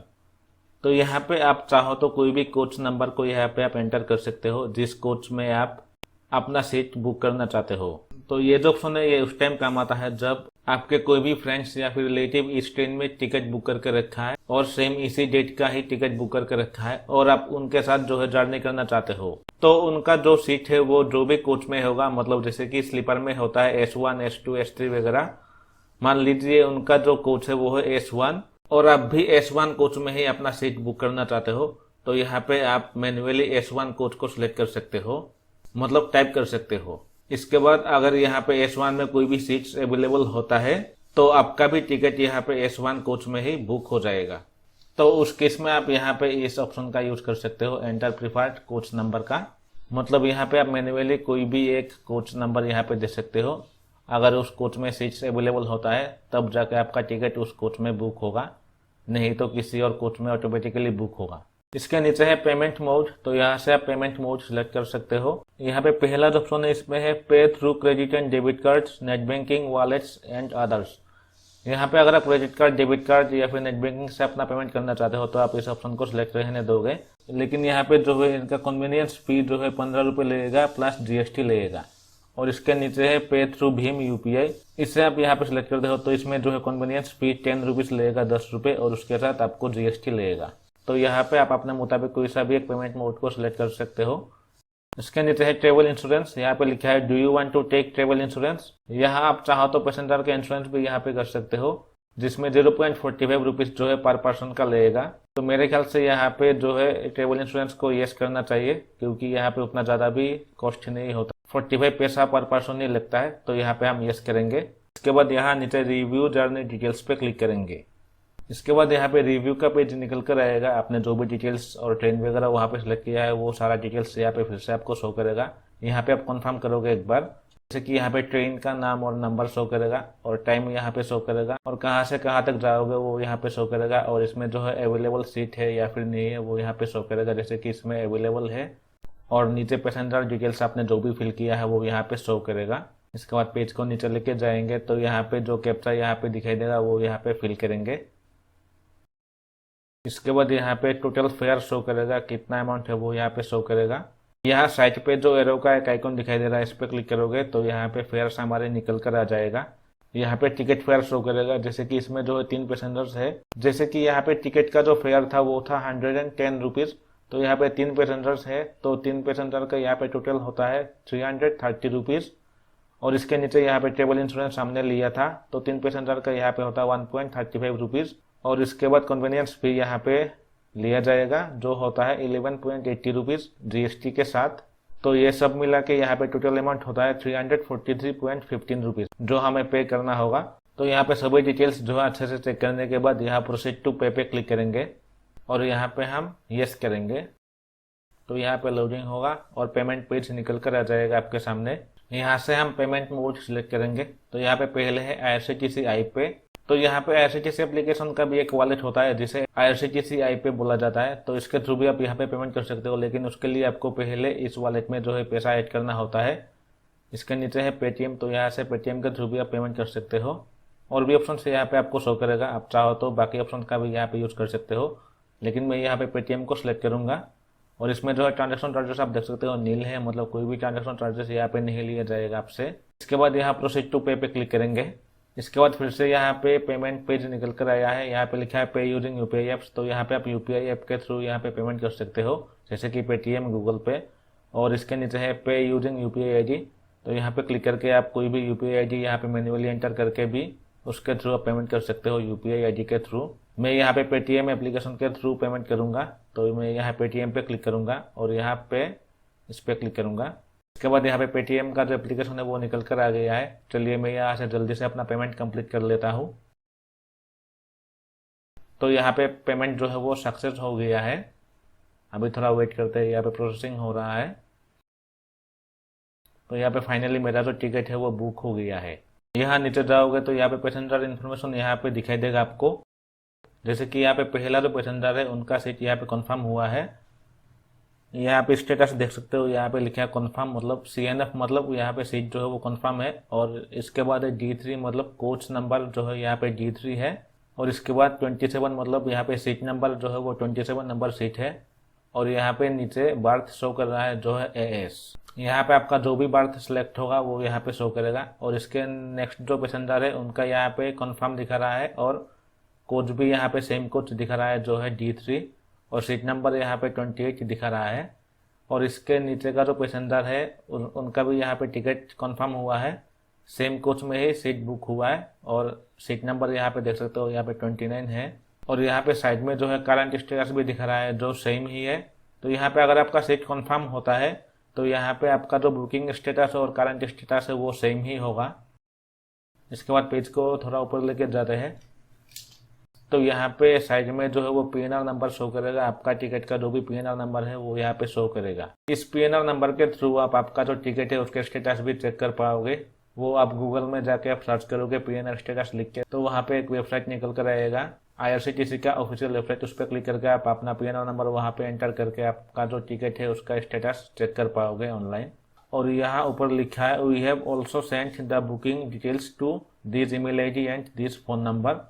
तो यहाँ पे आप चाहो तो कोई भी कोच नंबर को यहाँ पे आप एंटर कर सकते हो जिस कोच में आप अपना सीट बुक करना चाहते हो। तो ये जो ऑप्शन है ये उस टाइम काम आता है जब आपके कोई भी फ्रेंड्स या फिर रिलेटिव इस ट्रेन में टिकट बुक करके रखा है और सेम इसी डेट का ही टिकट बुक करके रखा है और आप उनके साथ जो है जर्नी करना चाहते हो। तो उनका जो सीट है वो जो भी कोच में होगा, मतलब जैसे कि स्लीपर में होता है S1, S2, S3 वगैरह, मान लीजिए उनका जो कोच है वो है S1 और आप भी S1 कोच में ही अपना सीट बुक करना चाहते हो, तो यहाँ पे आप मैन्युअली S1 कोच को सिलेक्ट कर सकते हो, मतलब टाइप कर सकते हो। इसके बाद अगर यहाँ पे S1 में कोई भी सीट्स अवेलेबल होता है तो आपका भी टिकट यहाँ पे S1 कोच में ही बुक हो जाएगा। तो उस केस में आप यहाँ पे इस ऑप्शन का यूज कर सकते हो, एंटर प्रीफर्ड कोच नंबर का। मतलब यहाँ पे आप मैन्युअली कोई भी एक कोच नंबर यहाँ पे दे सकते हो, अगर उस कोच में सीट्स अवेलेबल होता है तब जाके आपका टिकट उस कोच में बुक होगा, नहीं तो किसी और कोच में ऑटोमेटिकली बुक होगा। इसके नीचे है पेमेंट मोड। तो यहाँ से आप पेमेंट मोड सिलेक्ट कर सकते हो। यहाँ पे पहला जो ऑप्शन है इसमें है पे through credit and debit cards, net banking, wallets and others. यहाँ पे अगर आप क्रेडिट कार्ड, डेबिट कार्ड या फिर नेट बैंकिंग से अपना पेमेंट करना चाहते हो तो आप इस ऑप्शन को सिलेक्ट रहने दोगे, लेकिन यहाँ पे जो है इनका कन्वीनियंस फी जो है 15 रुपये लगेगा प्लस GST लगेगा। और इसके नीचे है पे थ्रू भीम UPI, इससे आप यहाँ पे सिलेक्ट करते हो तो इसमें जो है कन्वीनियंस फी 10 रुपीज लगेगा, 10 रुपये, और उसके साथ आपको GST लगेगा। तो यहाँ पे आप अपने मुताबिक कोई सा भी एक पेमेंट मोड को सिलेक्ट कर सकते हो। इसके नीचे है ट्रेवल इंश्योरेंस। यहाँ पे लिखा है do you want to take travel insurance. यहाँ आप चाहो तो पैसेंजर का इंश्योरेंस भी यहाँ पे कर सकते हो, जिसमें 0.45 रुपीज जो है पर पर्सन का लगेगा। तो मेरे ख्याल से यहाँ पे जो है ट्रेवल इंश्योरेंस को यस करना चाहिए, क्योंकि यहाँ पे उतना ज़्यादा भी कॉस्ट नहीं होता, 45 पैसा पर पर्सन ही लगता है। तो यहाँ पे हम यस करेंगे। इसके बाद यहाँ नीचे रिव्यू जर्नी डिटेल्स पे क्लिक करेंगे। इसके बाद यहाँ पे रिव्यू का पेज निकल कर आएगा। आपने जो भी डिटेल्स और ट्रेन वगैरह वहाँ पे सिलेक्ट किया है वो सारा डिटेल्स यहाँ पे फिर से आपको शो करेगा। यहाँ पे आप कंफर्म करोगे एक बार, जैसे कि यहाँ पे ट्रेन का नाम और नंबर शो करेगा और टाइम यहाँ पे शो करेगा और कहाँ से कहाँ तक जाओगे वो यहाँ पे शो करेगा, और इसमें जो है अवेलेबल सीट है या फिर नहीं है वो यहाँ पे शो करेगा, जैसे कि इसमें अवेलेबल है। और नीचे पैसेंजर डिटेल्स आपने जो भी फिल किया है वो यहाँ पे शो करेगा। इसके बाद पेज को नीचे लेके जाएंगे तो यहाँ पे जो कैप्चा यहाँ पे दिखाई देगा वो यहाँ पे फिल करेंगे। इसके बाद यहाँ पे टोटल फेयर शो करेगा, कितना अमाउंट है वो यहाँ पे शो करेगा। यहाँ साइड पे जो एरो का एक आइकॉन दिखाई दे रहा है इस पे क्लिक करोगे तो यहाँ पे फेयर हमारे निकल कर आ जाएगा। यहाँ पे टिकट फेयर शो करेगा, जैसे कि इसमें जो है 3 पैसेंजर्स है, जैसे कि यहाँ पे टिकट का जो फेयर था वो था 110 रुपीज। तो यहाँ पे 3 पैसेंजर्स है तो 3 पैसेंजर का यहाँ पे टोटल होता है 330 रुपीज। और इसके नीचे यहाँ पे ट्रेवल इंश्योरेंस हमने लिया था तो 3 पैसेंजर का यहाँ पे होता है 1.35 रुपीज। और इसके बाद कन्वीनियंस फी यहाँ पे लिया जाएगा जो होता है 11.80 रुपीज जीएसटी के साथ। तो ये सब मिला के यहाँ पे टोटल अमाउंट होता है 343.15 रुपीज जो हमें पे करना होगा। तो यहाँ पे सभी डिटेल्स जो है अच्छे से चेक करने के बाद यहाँ प्रोसीड टू पे क्लिक करेंगे और यहाँ पे हम यस करेंगे। तो यहाँ पे लोडिंग होगा और पेमेंट पेज निकल कर आ जाएगा आपके सामने। यहाँ से हम पेमेंट मोड सिलेक्ट करेंगे। तो यहाँ पे पहले है IRCTC आई पे। तो यहाँ पे IRCTC एप्लीकेशन का भी एक वॉलेट होता है जिसे IRCTC आई पे बोला जाता है। तो इसके थ्रू भी आप यहाँ पे पेमेंट कर सकते हो, लेकिन उसके लिए आपको पहले इस वॉलेट में जो है पैसा ऐड करना होता है। इसके नीचे है पेटीएम, तो यहाँ से पेटीएम के थ्रू भी आप पेमेंट कर सकते हो। और भी ऑप्शन से यहाँ पे आपको शो करेगा, आप चाहो तो बाकी ऑप्शन का भी यहाँ पे यूज कर सकते हो, लेकिन मैं यहाँ पे पेटीएम को सिलेक्ट करूंगा। और इसमें जो है ट्रांजेक्शन चार्जेस आप देख सकते हो नील है, मतलब कोई भी ट्रांजेक्शन चार्जेस यहाँ पे नहीं लिया जाएगा आपसे। इसके बाद यहाँ प्रोसीड टू पे क्लिक करेंगे। इसके बाद फिर से यहाँ पे पेमेंट पेज निकल कर आया है, यहाँ पे लिखा है पे यूजिंग यूपीआई एप्स। तो यहाँ पे आप यूपीआई ऐप के थ्रू यहाँ पे पेमेंट कर सकते हो, जैसे कि पेटीएम, गूगल पे। और इसके नीचे है पे यूजिंग यूपीआई आईडी। तो यहाँ पे क्लिक करके आप कोई भी यूपीआई आईडी यहाँ पे मैन्युअली एंटर करके भी उसके थ्रू आप पेमेंट कर सकते हो यूपीआई आईडी के थ्रू। मैं यहाँ पे पेटीएम एप्लीकेशन के थ्रू पेमेंट करूंगा, तो मैं यहाँ पेटीएम पे क्लिक करूंगा और यहाँ पे इस पे क्लिक करूंगा। इसके बाद यहाँ पे पेटीएम का जो एप्लीकेशन है वो निकल कर आ गया है। चलिए मैं यहाँ से जल्दी से अपना पेमेंट कंप्लीट कर लेता हूँ। तो यहाँ पे पेमेंट जो है वो सक्सेस हो गया है। अभी थोड़ा वेट करते हैं, यहाँ पे प्रोसेसिंग हो रहा है। तो यहाँ पे फाइनली मेरा जो टिकट है वो बुक हो गया है। यहाँ नीचे जाओगे तो यहाँ पे पैसेंजर इन्फॉर्मेशन यहाँ पे दिखाई देगा आपको, जैसे कि यहाँ पे पहला जो पैसेंजर है उनका सीट यहाँ पे कंफर्म हुआ है। यहाँ पे स्टेटस देख सकते हो, यहाँ पे लिखा है कंफर्म, मतलब CNF, मतलब यहाँ पे सीट जो है वो कंफर्म है। और इसके बाद है D3, मतलब कोच नंबर जो है यहाँ पे D3 है। और इसके बाद 27, मतलब यहाँ पे सीट नंबर जो है वो 27 नंबर सीट है। और यहाँ पे नीचे बर्थ शो कर रहा है जो है AS। यहाँ पे आपका जो भी बर्थ सिलेक्ट होगा वो यहाँ पे शो करेगा। और इसके नेक्स्ट जो पैसेंजर है उनका यहाँ पे कंफर्म दिखा रहा है और कोच भी यहाँ पे सेम कोच दिखा रहा है जो है D3। और सीट नंबर यहाँ पे 28 दिखा रहा है। और इसके नीचे का जो पैसेंजर है उनका भी यहाँ पे टिकट कंफर्म हुआ है, सेम कोच में ही सीट बुक हुआ है। और सीट नंबर यहाँ पे देख सकते हो यहाँ पे 29 है। और यहाँ पे साइड में जो है करंट स्टेटस भी दिखा रहा है जो सेम ही है। तो यहाँ पे अगर आपका सीट कंफर्म होता है तो यहाँ पे आपका जो बुकिंग स्टेटस और करंट स्टेटस है वो सेम ही होगा। इसके बाद पेज को थोड़ा ऊपर लेके जाते हैं तो यहाँ पे साइड में जो है वो PNR नंबर शो करेगा। आपका टिकट का जो भी PNR नंबर है वो यहाँ पे शो करेगा। इस PNR नंबर के थ्रू आप आपका जो टिकट है उसके स्टेटस भी चेक कर पाओगे। वो आप गूगल में जाके आप सर्च करोगे PNR स्टेटस लिख के, तो वहाँ पे एक वेबसाइट निकल कर आएगा IRCTC का ऑफिशियल वेबसाइट। उस पर क्लिक करके आप अपना PNR नंबर वहाँ पे एंटर करके आपका जो टिकट है उसका स्टेटस चेक कर पाओगे ऑनलाइन। और यहाँ ऊपर लिखा है we have also sent the booking details to this email ID and this phone number.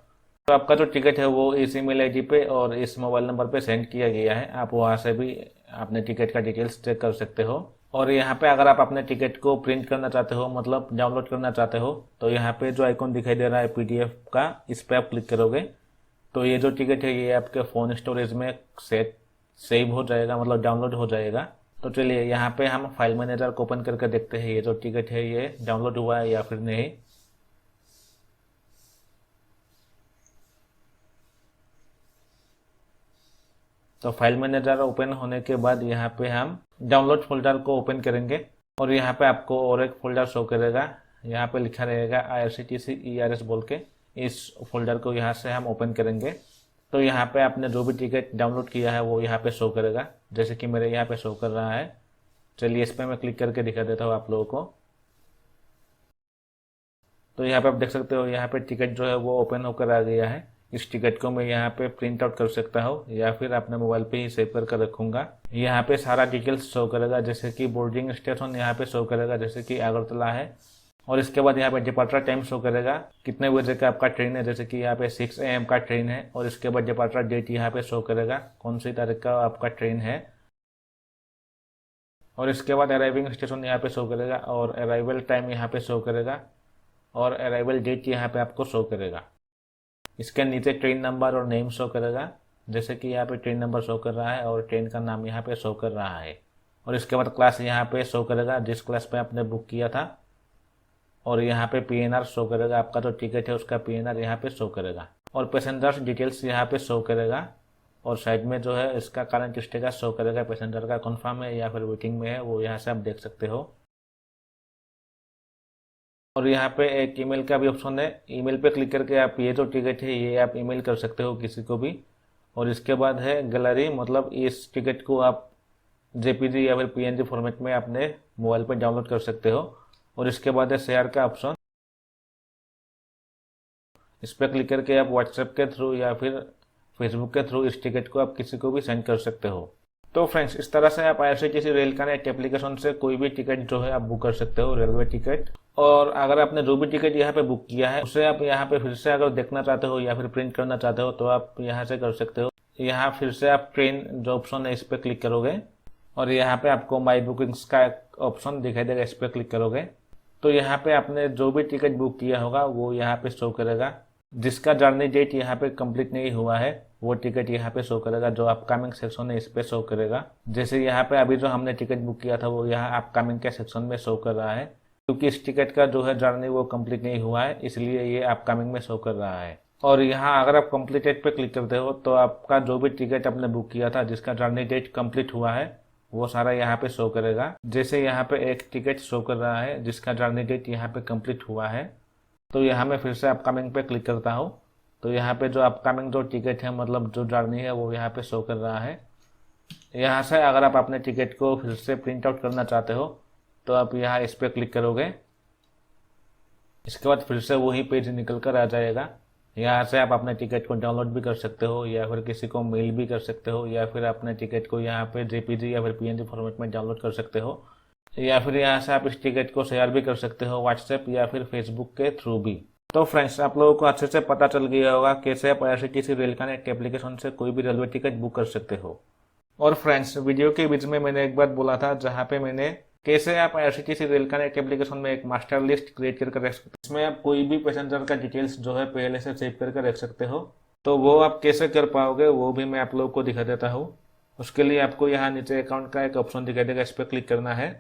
तो आपका जो टिकट है वो इस ईमेल ID पे और इस मोबाइल नंबर पे सेंड किया गया है। आप वहाँ से भी अपने टिकट का डिटेल्स चेक कर सकते हो। और यहाँ पे अगर आप अपने टिकट को प्रिंट करना चाहते हो, मतलब डाउनलोड करना चाहते हो, तो यहाँ पे जो आइकॉन दिखाई दे रहा है PDF का, इस पे आप क्लिक करोगे तो ये जो टिकट है ये आपके फ़ोन स्टोरेज में सेव हो जाएगा, मतलब डाउनलोड हो जाएगा। तो चलिए यहाँ पे हम फाइल मैनेजर को ओपन करके देखते हैं ये जो टिकट है ये डाउनलोड हुआ है या फिर नहीं। तो फाइल मैनेजर ओपन होने के बाद यहाँ पे हम डाउनलोड फोल्डर को ओपन करेंगे और यहाँ पे आपको और एक फोल्डर शो करेगा, यहाँ पे लिखा रहेगा IRCTC ERS बोल के। इस फोल्डर को यहाँ से हम ओपन करेंगे तो यहाँ पे आपने जो भी टिकट डाउनलोड किया है वो यहाँ पे शो करेगा, जैसे कि मेरे यहाँ पे शो कर रहा है। चलिए इस पर मैं क्लिक करके दिखा देता हूँ आप लोगों को। तो यहाँ पे आप देख सकते हो यहाँ पे टिकट जो है वो ओपन होकर आ गया है। इस टिकट को मैं यहाँ पे प्रिंट आउट कर सकता हूँ या फिर अपने मोबाइल पे ही सेव करके रखूंगा। यहाँ पे सारा डिटेल्स शो करेगा, जैसे कि बोर्डिंग स्टेशन यहाँ पे शो करेगा, जैसे कि अगरतला है। और इसके बाद यहाँ पे डिपार्चर टाइम शो करेगा, कितने बजे का आपका ट्रेन है, जैसे कि यहाँ पे 6 AM का ट्रेन है। और इसके बाद डिपार्चर डेट यहाँ पे शो करेगा, कौन सी तारीख का आपका ट्रेन है। और इसके बाद अराइविंग स्टेशन यहाँ पे शो करेगा और अराइवल टाइम यहाँ पे शो करेगा और अराइवल डेट यहाँ पे आपको शो करेगा। इसके नीचे ट्रेन नंबर और नेम शो करेगा, जैसे कि यहाँ पे ट्रेन नंबर शो कर रहा है और ट्रेन का नाम यहाँ पे शो कर रहा है। और इसके बाद क्लास यहाँ पे शो करेगा, जिस क्लास पे आपने बुक किया था। और यहाँ पे PNR शो करेगा, आपका जो टिकट है उसका PNR यहाँ पे शो करेगा। और पैसेंजर्स डिटेल्स यहाँ पे शो करेगा। और साइड में जो है इसका करंट स्टेटस शो करेगा, पैसेंजर का कंफर्म है या फिर वेटिंग में है, वो यहाँ से आप देख सकते हो। और यहाँ पे एक ईमेल का भी ऑप्शन है, ईमेल पे क्लिक करके आप ये जो टिकट है ये आप ईमेल कर सकते हो किसी को भी। और इसके बाद है गैलरी, मतलब इस टिकट को आप JPG या फिर PNG फॉर्मेट में अपने मोबाइल पर डाउनलोड कर सकते हो। और इसके बाद है शेयर का ऑप्शन, इस पर क्लिक करके आप व्हाट्सएप के थ्रू या फिर फेसबुक के थ्रू इस टिकट को आप किसी को भी सेंड कर सकते हो। तो फ्रेंड्स, इस तरह से आप IRCTC रेल कनेक्ट एप्लीकेशन से कोई भी टिकट जो है आप बुक कर सकते हो, रेलवे टिकट। और अगर आपने जो भी टिकट यहाँ पे बुक किया है उसे आप यहाँ पे फिर से अगर देखना चाहते हो या फिर प्रिंट करना चाहते हो तो आप यहाँ से कर सकते हो। यहाँ फिर से आप ट्रेन जो ऑप्शन है इस पर क्लिक करोगे और यहाँ पे आपको माई बुकिंग्स का ऑप्शन दिखाई देगा, इस पर क्लिक करोगे तो यहाँ पे आपने जो भी टिकट बुक किया होगा वो यहाँ पे शो करेगा। जिसका जर्नी डेट यहाँ पे कंप्लीट नहीं हुआ है वो टिकट यहाँ पे शो करेगा, जो अपकमिंग सेक्शन है इस पे शो करेगा। जैसे यहाँ पे अभी जो हमने टिकट बुक किया था वो यहाँ अपकमिंग के सेक्शन में शो कर रहा है, क्योंकि इस टिकट का जो है जर्नी वो कंप्लीट नहीं हुआ है, इसलिए ये अपकमिंग में शो कर रहा है। और यहाँ अगर आप कंप्लीटेड पे क्लिक करते हो तो आपका जो भी टिकट आपने बुक किया था जिसका जर्नी डेट कंप्लीट हुआ है वो सारा यहाँ पे शो करेगा। जैसे यहाँ पे एक टिकट शो कर रहा है जिसका जर्नी डेट यहाँ पे कंप्लीट हुआ है, तो यहाँ मैं फिर से अपकमिंग पे क्लिक करता हूँ तो यहाँ पे जो अपकमिंग जो टिकट है, मतलब जो जर्नी है, वो यहाँ पे शो कर रहा है। यहाँ से अगर आप अपने टिकट को फिर से प्रिंट आउट करना चाहते हो तो आप यहाँ इस पर क्लिक करोगे, इसके बाद फिर से वही पेज निकल कर आ जाएगा। यहाँ से आप अपने टिकट को डाउनलोड भी कर सकते हो या फिर किसी को मेल भी कर सकते हो या फिर अपने टिकट को यहाँ पे JPG या फिर PNG फॉर्मेट में डाउनलोड कर सकते हो या फिर यहाँ से आप इस टिकट को शेयर भी कर सकते हो व्हाट्सएप या फिर फेसबुक के थ्रू भी। तो फ्रेंड्स, आप लोगों को अच्छे से पता चल गया होगा कैसे आप IRCTC रेल कनेक्ट एप्लीकेशन से कोई भी रेलवे टिकट बुक कर सकते हो। और फ्रेंड्स, वीडियो के बीच में मैंने एक बात बोला था जहाँ पे मैंने कैसे आप IRCTC रेल कनेक्ट एप्लीकेशन में एक मास्टर लिस्ट क्रिएट करके रख सकते हो, इसमें आप कोई भी पैसेंजर का डिटेल्स जो है पहले से सेव करके रख सकते हो। तो वो आप कैसे कर पाओगे वो भी मैं आप लोगों को दिखा देता हूँ। उसके लिए आपको यहाँ नीचे अकाउंट का एक ऑप्शन दिखाई देगा, इस पर क्लिक करना है।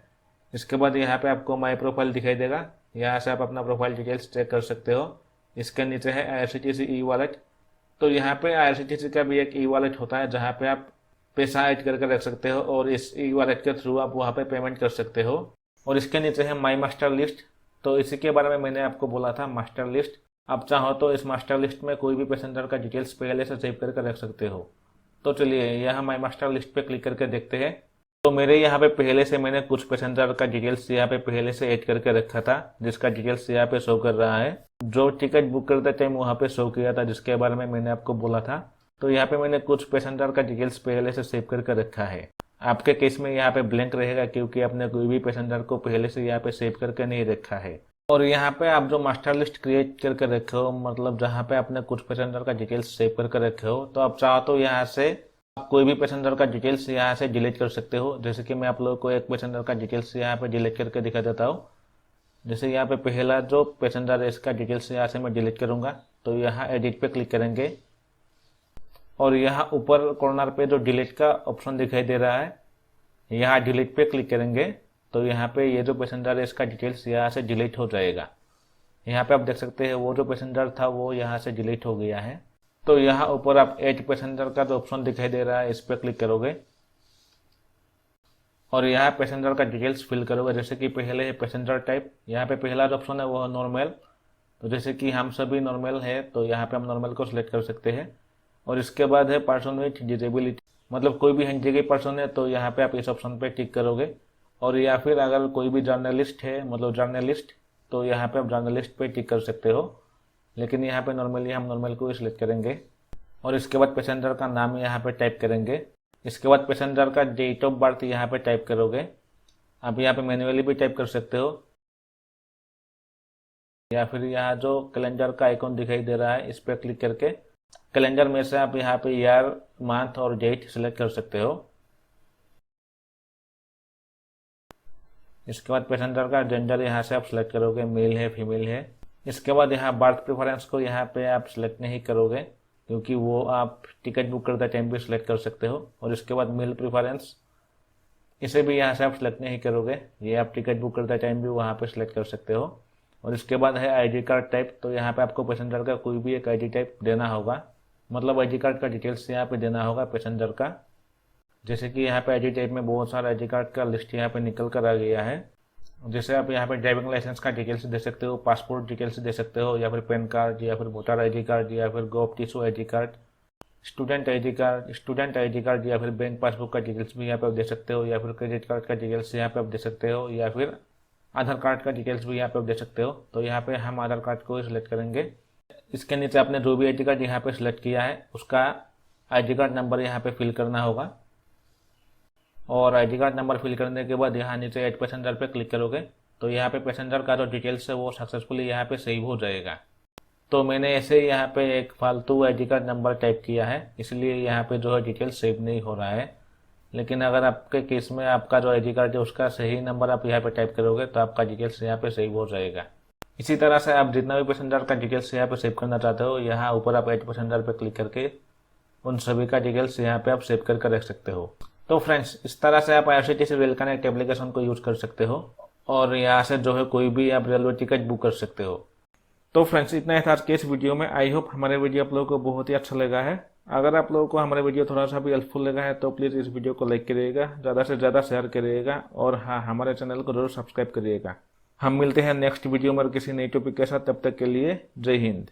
इसके बाद यहाँ पे आपको माई प्रोफाइल दिखाई देगा, यहाँ से आप अपना प्रोफाइल डिटेल्स चेक कर सकते हो। इसके नीचे है IRCTC ई-वॉलेट, तो यहाँ पे IRCTC का भी एक ई-वॉलेट होता है जहाँ पे आप पैसा ऐड करके रख सकते हो और इस ई-वॉलेट के थ्रू आप वहाँ पे पेमेंट कर सकते हो। और इसके नीचे है माई मास्टर लिस्ट, तो इसी के बारे में मैंने आपको बोला था, मास्टर लिस्ट। आप चाहो तो इस मास्टर लिस्ट में कोई भी पैसेंजर का डिटेल्स पहले से सेव करके रख सकते हो। तो चलिए यहाँ माई मास्टर लिस्ट पे क्लिक करके देखते हैं। तो मेरे यहाँ पे पहले से मैंने कुछ पैसेंजर का डिटेल्स यहाँ पे पहले से ऐड करके रखा था, जिसका डिटेल्स यहाँ पे शो कर रहा है, जो टिकट बुक करते टाइम वहाँ पे शो किया था, जिसके बारे में मैंने आपको बोला था। तो यहाँ पे मैंने कुछ पैसेंजर का डिटेल्स पहले से सेव करके रखा है। आपके केस में यहाँ पे ब्लैंक रहेगा क्योंकि आपने कोई भी पैसेंजर को पहले से यहाँ पे सेव करके नहीं रखा है। और यहाँ पे आप जो मास्टर लिस्ट क्रिएट करके रखे हो, मतलब जहाँ पे आपने कुछ पैसेंजर का डिटेल्स सेव करके रखे हो, तो आप चाहो तो यहाँ से आप कोई भी पैसेंजर का डिटेल्स यहाँ से डिलीट कर सकते हो। जैसे कि मैं आप लोगों को एक पैसेंजर का डिटेल्स यहाँ पे डिलीट करके दिखा देता हूँ। जैसे यहाँ पे पहला जो पैसेंजर है इसका डिटेल्स यहाँ से मैं डिलीट करूंगा, तो यहाँ एडिट पे क्लिक करेंगे और यहाँ ऊपर कॉर्नर पे जो डिलीट का ऑप्शन दिखाई दे रहा है, यहाँ डिलीट पे क्लिक करेंगे तो यहाँ पे ये जो पैसेंजर है इसका डिटेल्स यहाँ से डिलीट हो जाएगा। यहाँ पे आप देख सकते हैं वो जो पैसेंजर था वो यहाँ से डिलीट हो गया है। तो यहाँ ऊपर आप ऐड पैसेंजर का जो ऑप्शन दिखाई दे रहा है इस पर क्लिक करोगे और यहाँ पैसेंजर का डिटेल्स फिल करोगे। जैसे कि पहले है पैसेंजर टाइप, यहाँ पे पहला जो ऑप्शन है वो है नॉर्मल। तो जैसे कि हम सभी नॉर्मल है तो यहाँ पे हम नॉर्मल को सिलेक्ट कर सकते हैं। और इसके बाद है पर्सन विथ डिजेबिलिटी, मतलब कोई भी हैंडीकैप पर्सन है तो यहाँ पे आप इस ऑप्शन पे टिक करोगे। और या फिर अगर कोई भी जर्नलिस्ट है, मतलब जर्नलिस्ट, तो यहाँ पे आप जर्नलिस्ट पे टिक कर सकते हो। लेकिन यहाँ पे नॉर्मली हम नॉर्मल को ही सिलेक्ट करेंगे। और इसके बाद पैसेंजर का नाम यहाँ पे टाइप करेंगे। इसके बाद पैसेंजर का डेट ऑफ बर्थ यहाँ पे टाइप करोगे। आप यहाँ पे मैन्युअली भी टाइप कर सकते हो या फिर यहाँ जो कैलेंडर का आइकॉन दिखाई दे रहा है इस पर क्लिक करके कैलेंडर में से आप यहाँ पे ईयर, मंथ और डेट सिलेक्ट कर सकते हो। इसके बाद पैसेंजर का जेंडर यहाँ से आप सिलेक्ट करोगे, मेल है फीमेल है। इसके बाद यहाँ बर्थ प्रेफरेंस को यहाँ पे आप सिलेक्ट नहीं करोगे क्योंकि वो आप टिकट बुक करते टाइम भी सिलेक्ट कर सकते हो। और इसके बाद मेल प्रेफरेंस, इसे भी यहाँ से आप सिलेक्ट नहीं करोगे, ये आप टिकट बुक करते टाइम भी वहाँ पे सिलेक्ट कर सकते हो। और इसके बाद है आईडी कार्ड टाइप, तो यहाँ पे आपको पैसेंजर का कोई भी एक आईडी टाइप देना होगा, मतलब आईडी कार्ड का डिटेल्स यहाँ पे देना होगा पैसेंजर का। जैसे कि यहाँ पे आईडी टाइप में बहुत सारा आईडी कार्ड का लिस्ट यहाँ पे निकल कर आ गया है। जैसे आप यहाँ पे ड्राइविंग लाइसेंस का डिटेल्स दे सकते हो, पासपोर्ट डिटेल्स दे सकते हो, या फिर पैन कार्ड, या फिर वोटर आईडी कार्ड, या फिर गॉव टिश्यू ID card, student ID card, या फिर बैंक पासबुक का डिटेल्स भी यहाँ पे आप दे सकते हो, या फिर क्रेडिट कार्ड का डिटेल्स यहाँ पे आप दे सकते हो, या फिर आधार कार्ड का डिटेल्स भी यहाँ पे आप दे सकते हो। तो यहाँ पे हम आधार कार्ड को ही सिलेक्ट करेंगे। इसके नीचे आपने जो भी आईडी कार्ड यहाँ पे सिलेक्ट किया है उसका आईडी कार्ड नंबर यहाँ पे फिल करना होगा। और आईडी कार्ड नंबर फिल करने के बाद यहाँ नीचे ऐड पैसेंजर पे क्लिक करोगे तो यहाँ पे पैसेंजर का जो डिटेल्स है वो सक्सेसफुली यहाँ पे सेव हो जाएगा। तो मैंने ऐसे यहाँ पे एक फालतू आईडी कार्ड नंबर टाइप किया है, इसलिए यहाँ पे जो है डिटेल सेव नहीं हो रहा है। लेकिन अगर आपके केस में आपका जो आईडी कार्ड है उसका सही नंबर आप यहाँ पे टाइप करोगे तो आपका डिटेल्स यहाँ पे सेव हो जाएगा। इसी तरह से आप जितना भी पैसेंजर का डिटेल्स यहाँ पे सेव करना चाहते हो, यहाँ ऊपर आप ऐड पैसेंजर पे क्लिक करके उन सभी का डिटेल्स यहाँ पे आप सेव करके रख सकते हो। तो फ्रेंड्स, इस तरह से आप आईआरसीटीसी रेल कनेक्ट एप्लीकेशन को यूज कर सकते हो और यहाँ से जो है कोई भी आप रेलवे टिकट बुक कर सकते हो। तो फ्रेंड्स, इतना ही था आज के इस वीडियो में। आई होप हमारे वीडियो आप लोगों को बहुत ही अच्छा लगा है। अगर आप लोगों को हमारे वीडियो थोड़ा सा भी हेल्पफुल लगा है तो प्लीज़ इस वीडियो को लाइक करिएगा, ज़्यादा से ज़्यादा शेयर करिएगा और हाँ, हमारे चैनल को जरूर सब्सक्राइब करिएगा। हम मिलते हैं नेक्स्ट वीडियो में किसी नई टॉपिक के साथ। तब तक के लिए जय हिंद।